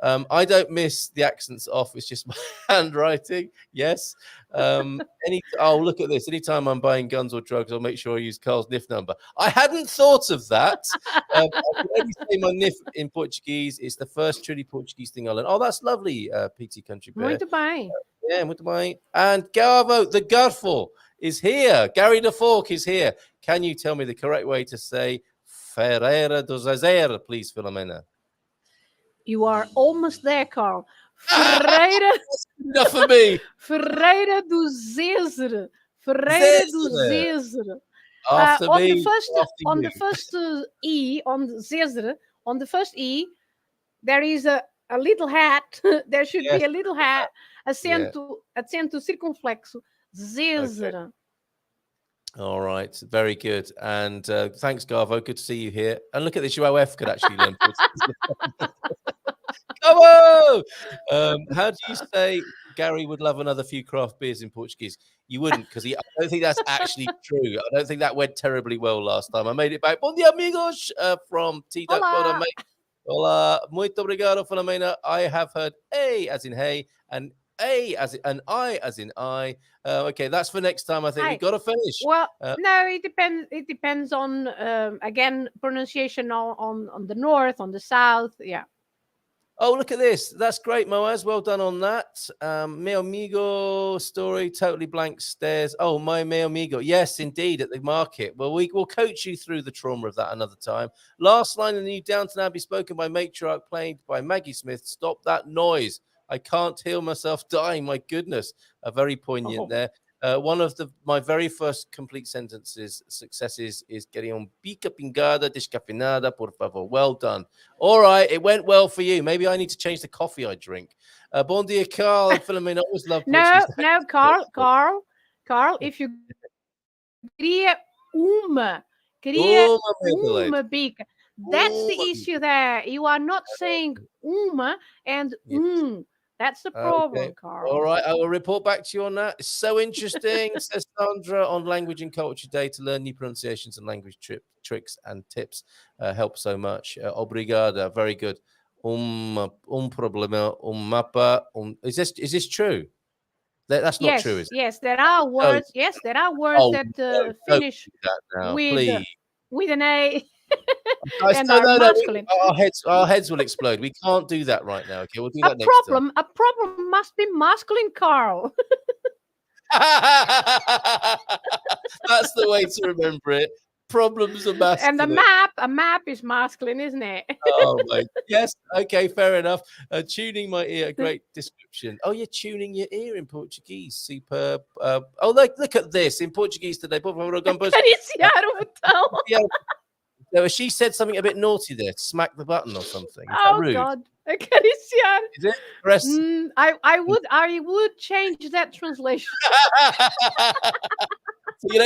I don't miss the accents off. It's just my handwriting. Yes. Look at this. Anytime I'm buying guns or drugs, I'll make sure I use Carl's NIF number. I hadn't thought of that. I can only say my NIF in Portuguese. It's the first truly Portuguese thing I learned. Oh, that's lovely, PT Country Bear. Muito bem. Yeah, muito bem. And Gavo, the Garfo, is here. Gary the Fork is here. Can you tell me the correct way to say Ferreira do Zazer, please, Filomena? You are almost there, Carl. Ferreira. Enough for me. Ferreira do Zezer. Ferreira do Zezer. After on me. The first E, on Zezer, on the first E, there is a little hat. There should be a little hat. Acento circunflexo. Zezer. Okay. All right, very good. And thanks, Garvo. Good to see you here. And look at this, your OF could actually learn. Come on! How do you say Gary would love another few craft beers in Portuguese? You wouldn't, because I don't think that's actually true. I don't think that went terribly well last time. I made it back. Bom dia, amigos, from T-Duck. Hola. Hola. Muito obrigado, Filomena. I have heard A as in hey, and A as in, and I as in I. Okay, that's for next time. I think we've got to finish. Well, no, it depends. It depends on again pronunciation on the north, on the south. Yeah. Oh, look at this. That's great, Moaz. Well done on that. Mi amigo story, totally blank stares. Oh, my mi amigo. Yes, indeed, at the market. Well, we will coach you through the trauma of that another time. Last line in the new Downton Abbey, spoken by Matriarch, played by Maggie Smith. Stop that noise. I can't hear myself dying. My goodness. Very poignant there. One of my very first complete successes is getting on pica pingada, descafeinada, por favor. Well done. All right, it went well for you. Maybe I need to change the coffee I drink. Bon dia, Carl. Filomena, always love No, Carl, if you queria uma bica. That's the issue there. You are not saying uma and That's the problem, Okay. Carl. All right, I will report back to you on that. It's so interesting, says Sandra, on Language and Culture Day to learn new pronunciations and language tricks and tips. Help so much. Obrigada. Very good. Problema, mapa. Is this true? That's not true, is it? Yes, there are words. Yes, there are words that finish with an A. And our heads will explode. We can't do that right now. Okay, we'll do that next time. A problem must be masculine, Carl. That's the way to remember it. Problems are And masculine. a map is masculine, isn't it? Oh my, yes. Okay, fair enough. Tuning my ear, a great description. Oh, you're tuning your ear in Portuguese. Superb. Oh, look at this in Portuguese today. Por favor, gambas. Acariciar o botão. Yeah. No, she said something a bit naughty there. Smack the button or something. Is that Oh rude? God, acariciar. Is it? Press. I would change that translation. So you'll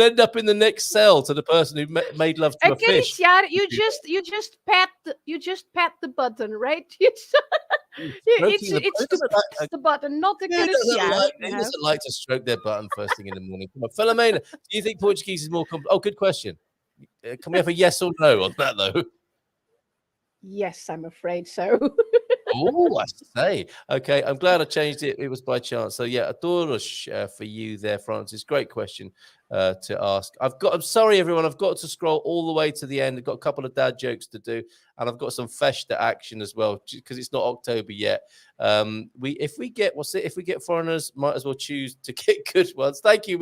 end up in the next cell to the person who made love to a fish. Acariciar, you just pat the button, right? It's to press the button, not acariciar. Who doesn't like to stroke their button first thing in the morning? Come on, Filomena, do you think Portuguese is more Oh, good question. Can we have a yes or no on that, though? Yes, I'm afraid so. Oh, I say. Okay, I'm glad I changed it. It was by chance. So, yeah, adoros for you there, Francis. Great question to ask. I'm sorry, everyone. I've got to scroll all the way to the end. I've got a couple of dad jokes to do, and I've got some festa action as well because it's not October yet. If we get foreigners, might as well choose to get good ones. Thank you.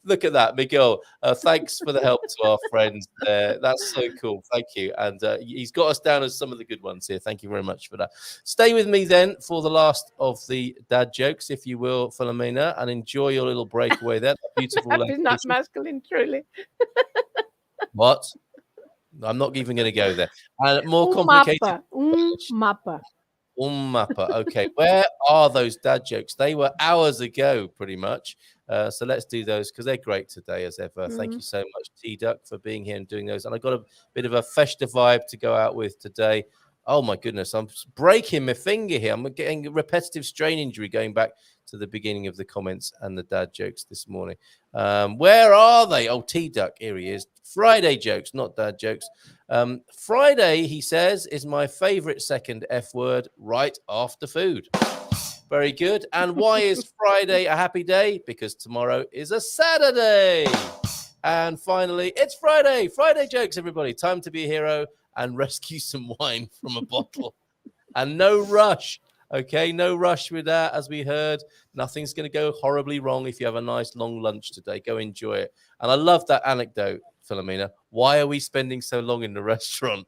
Look at that, Miguel. Thanks for the help to our friends there. That's so cool. Thank you. And he's got us down as some of the good ones here. Thank you very much for that. Stay with me then for the last of the dad jokes, if you will, Filomena, and enjoy your little breakaway there. Beautiful. That is not masculine, truly. What? I'm not even going to go there. And more complicated. Mapa. Mapa. Okay, where are those dad jokes? They were hours ago, pretty much. So let's do those because they're great today, as ever. Thank you so much, T-Duck, for being here and doing those. And I got a bit of a festa vibe to go out with today. Oh my goodness, I'm breaking my finger here. I'm getting a repetitive strain injury going back to the beginning of the comments and the dad jokes this morning. Where are they? Oh, T-Duck, here he is. Friday jokes, not dad jokes. Friday, he says, is my favorite second F word right after food. Very good. And why is Friday a happy day? Because tomorrow is a Saturday. And finally, it's Friday. Friday jokes, everybody. Time to be a hero and rescue some wine from a bottle. And no rush. Okay, no rush with that. As we heard, nothing's going to go horribly wrong if you have a nice long lunch today. Go enjoy it. And I love that anecdote, Filomena. Why are we spending so long in the restaurant?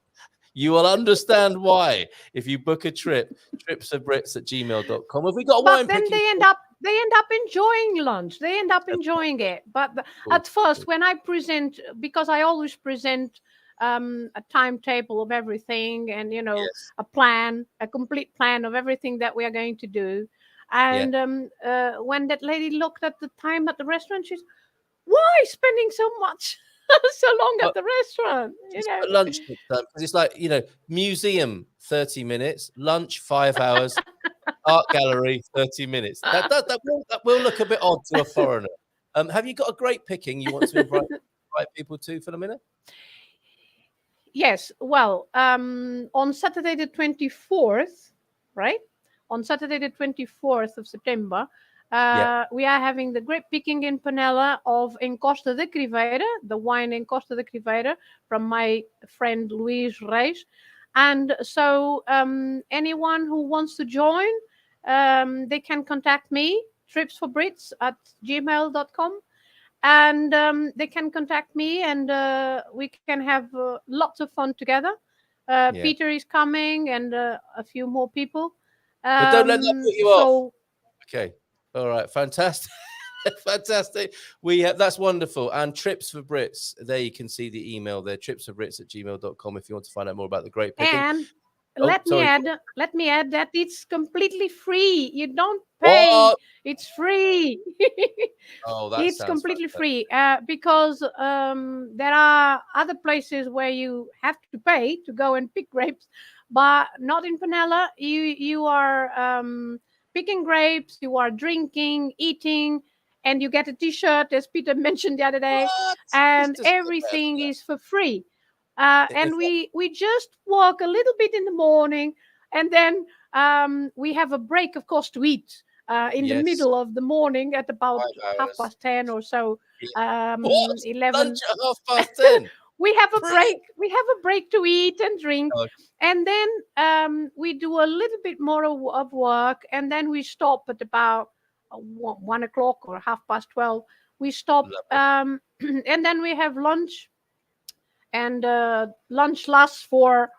You will understand why if you book a trip, tripsforbrits@gmail.com. Have we got but wine then picking? they end up enjoying lunch. They end up enjoying it. But at first, when I present, because I always present a timetable of everything and, a plan, a complete plan of everything that we are going to do. And when that lady looked at the time at the restaurant, she's, why spending so much? So long at the restaurant, lunch because it's like museum 30 minutes, lunch 5 hours, art gallery 30 minutes. That will look a bit odd to a foreigner. Have you got a great picking you want to invite people to for a minute? Yes, well, on Saturday the 24th, right? On Saturday the 24th of September, we are having the great picking in Panela of Encosta de Criveira, the wine Encosta de Criveira from my friend Luís Reis. And so anyone who wants to join, they can contact me, tripsforbrits@gmail.com. And they can contact me and we can have lots of fun together. Peter is coming and a few more people. But don't let that put you off. Okay. All right, fantastic. Fantastic. That's wonderful. And Trips for Brits, there you can see the email there, tripsforbrits@gmail.com if you want to find out more about the great picking. And let me add that it's completely free. You don't pay. What? It's free. Oh, that it's completely free because there are other places where you have to pay to go and pick grapes, but not in Panela. You are picking grapes, you are drinking, eating, and you get a T-shirt, as Peter mentioned the other day, and everything is for free. And we just walk a little bit in the morning, and then we have a break, of course, to eat in the middle of the morning at about 10:30 or so. 11. Lunch at 10:30. We have a break. We have a break to eat and drink, and then we do a little bit more of work, and then we stop at about 1 o'clock or 12:30. We stop, and then we have lunch and lunch lasts for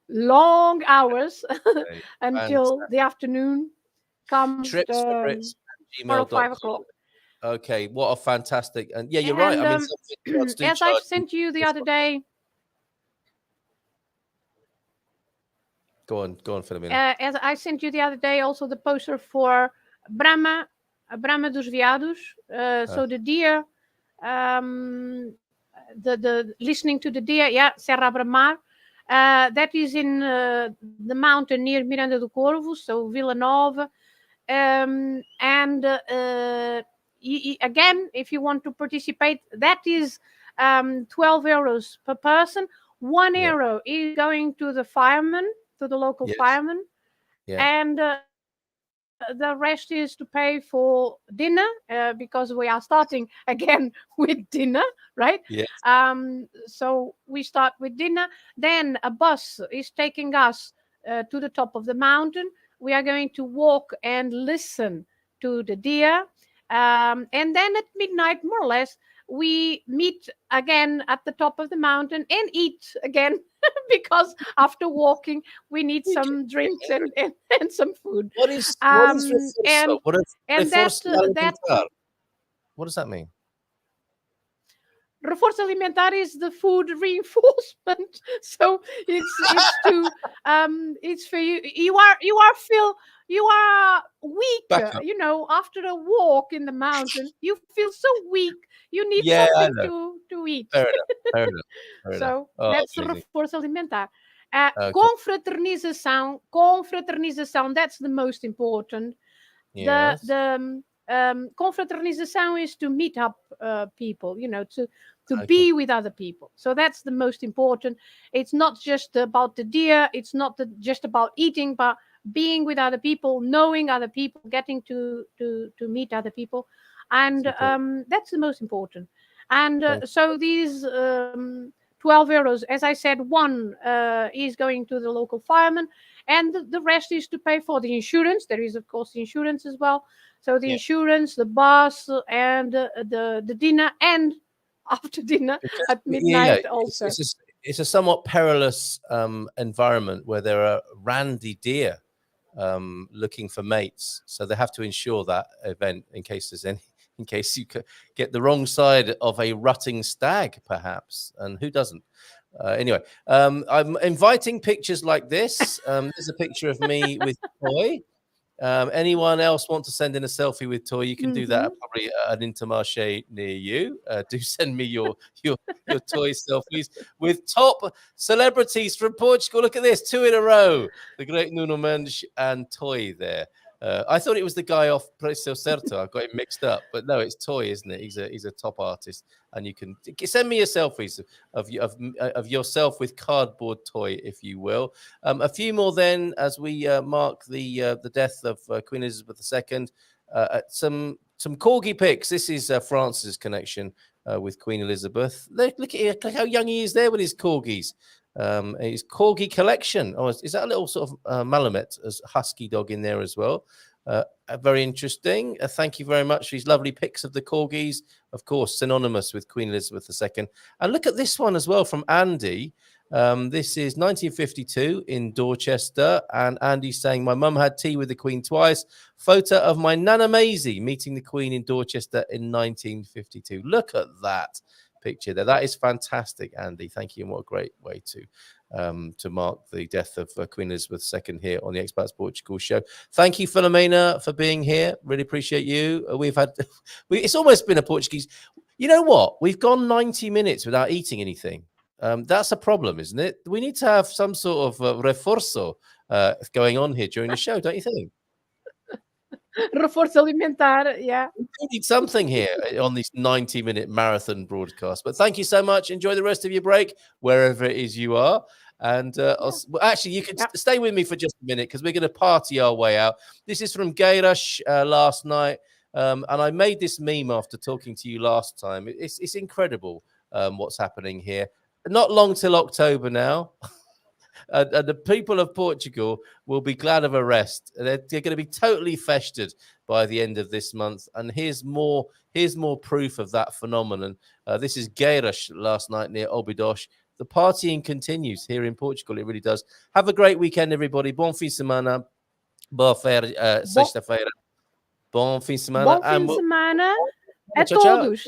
long hours Okay, until the fantastic. afternoon comes Trips for Brits at 4 or 5 gmail.com. o'clock. Okay, what a fantastic, and yeah, you're right. I And mean, some restaurants do as I've charge you sent you the this other one. day, Go on, Filomena. as I sent you the other day, also the poster for Brahma, Brahma dos Veados. So the deer, the listening to the deer, yeah, Serra Bramar. That is in the mountain near Miranda do Corvo, so Vila Nova. And again, if you want to participate, that is 12 euros per person. 1 Yeah. euro is going to the firemen, to the local Yes. firemen, Yeah. and the rest is to pay for dinner, because we are starting again with dinner, right? Yes. So we start with dinner, then a bus is taking us to the top of the mountain. We are going to walk and listen to the deer, and then at midnight, more or less, we meet again at the top of the mountain and eat again because after walking we need You get some drinks hungry. and some food. What is reforço? And What is that reforço alimentar? What does that mean? reforço alimentar is the food reinforcement. So it's to it's for you. You are weak. Back up. After a walk in the mountain, you feel so weak. You need Yeah, I something know. to eat. Fair enough. Fair enough. Fair enough. So Oh, that's the amazing. reforço alimentar. Okay. Confraternização. That's the most important. Yes. The confraternização is to meet up people, to Okay. be with other people. So that's the most important. It's not just about the deer. It's not just about eating, but being with other people, knowing other people, getting to meet other people, and that's the most important. And Thank so these 12 euros, as I said, one is going to the local fireman, and the rest is to pay for the insurance. There is, of course, the insurance as well. So the Yeah. insurance, the bus, and the dinner, and after dinner Because, at yeah, midnight also. it's a somewhat perilous environment where there are randy deer looking for mates, so they have to insure that event in case you get the wrong side of a rutting stag, perhaps, and who doesn't? Anyway, I'm inviting pictures like this. There's a picture of me with Toy. Anyone else want to send in a selfie with Toy? You can do that at probably an Intermarché near you. Do send me your Toy selfies with top celebrities from Portugal. Look at this, 2 in a row. The great Nuno Mendes and Toy there. I thought it was the guy off Preço Certo. I got it mixed up, but no, it's Toy, isn't it? He's a top artist, and you can send me your selfies of yourself with cardboard Toy, if you will. A few more then, as we mark the death of Queen Elizabeth II. Some corgi pics. This is France's connection with Queen Elizabeth. Look at how young he is there with his corgis. His corgi collection. Oh, is that a little sort of Malamet as husky dog in there as well? Very interesting. Thank you very much for these lovely pics of the corgis. Of course, synonymous with Queen Elizabeth II. And look at this one as well from Andy. This is 1952 in Dorchester, and Andy's saying, my mum had tea with the Queen twice. Photo of my Nana Maisie meeting the Queen in Dorchester in 1952. Look at that picture there. That is fantastic, Andy. Thank you, and what a great way to mark the death of Queen Elizabeth II here on the Expats Portugal show. Thank you, Filomena, for being here. Really appreciate you. It's almost been a Portuguese. You know what? We've gone 90 minutes without eating anything. That's a problem, isn't it? We need to have some sort of reforço going on here during the show, don't you think? Reforço alimentar, yeah. We need something here on this 90-minute marathon broadcast. But thank you so much. Enjoy the rest of your break, wherever it is you are. And actually, you can stay with me for just a minute because we're going to party our way out. This is from Gayrush last night. And I made this meme after talking to you last time. It's incredible what's happening here. Not long till October now. And the people of Portugal will be glad of a rest. They're going to be totally festered by the end of this month. And here's more proof of that phenomenon. This is Gueiras last night near Óbidos. The partying continues here in Portugal. It really does. Have a great weekend, everybody. Bom fim de semana. Boa sexta-feira. Bom fim de semana. Bom fim de semana a Ciao, ciao. todos.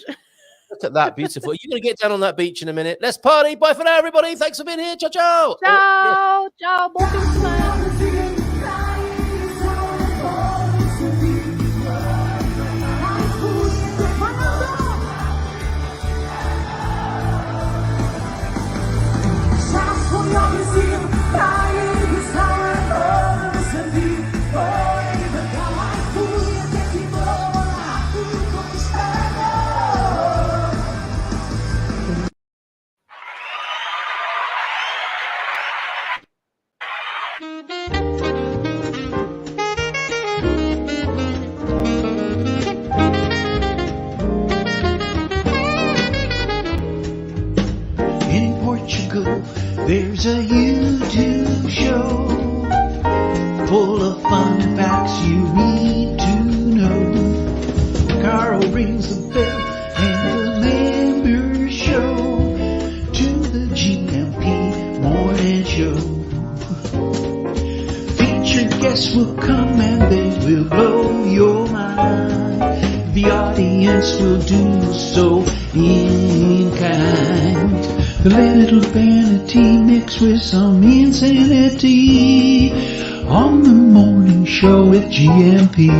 Look at that, beautiful. You're going to get down on that beach in a minute. Let's party. Bye for now, everybody. Thanks for being here. Ciao, ciao. Ciao, ciao. Bom fim de semana. In Portugal, there's a YouTube show full of fun facts you need to know. Carl rings the bell and the members show to the GMP morning show. Featured guests will come and they will blow your mind. The audience will do so in kind. The little vanity mixed with some insanity on the morning show with GMP.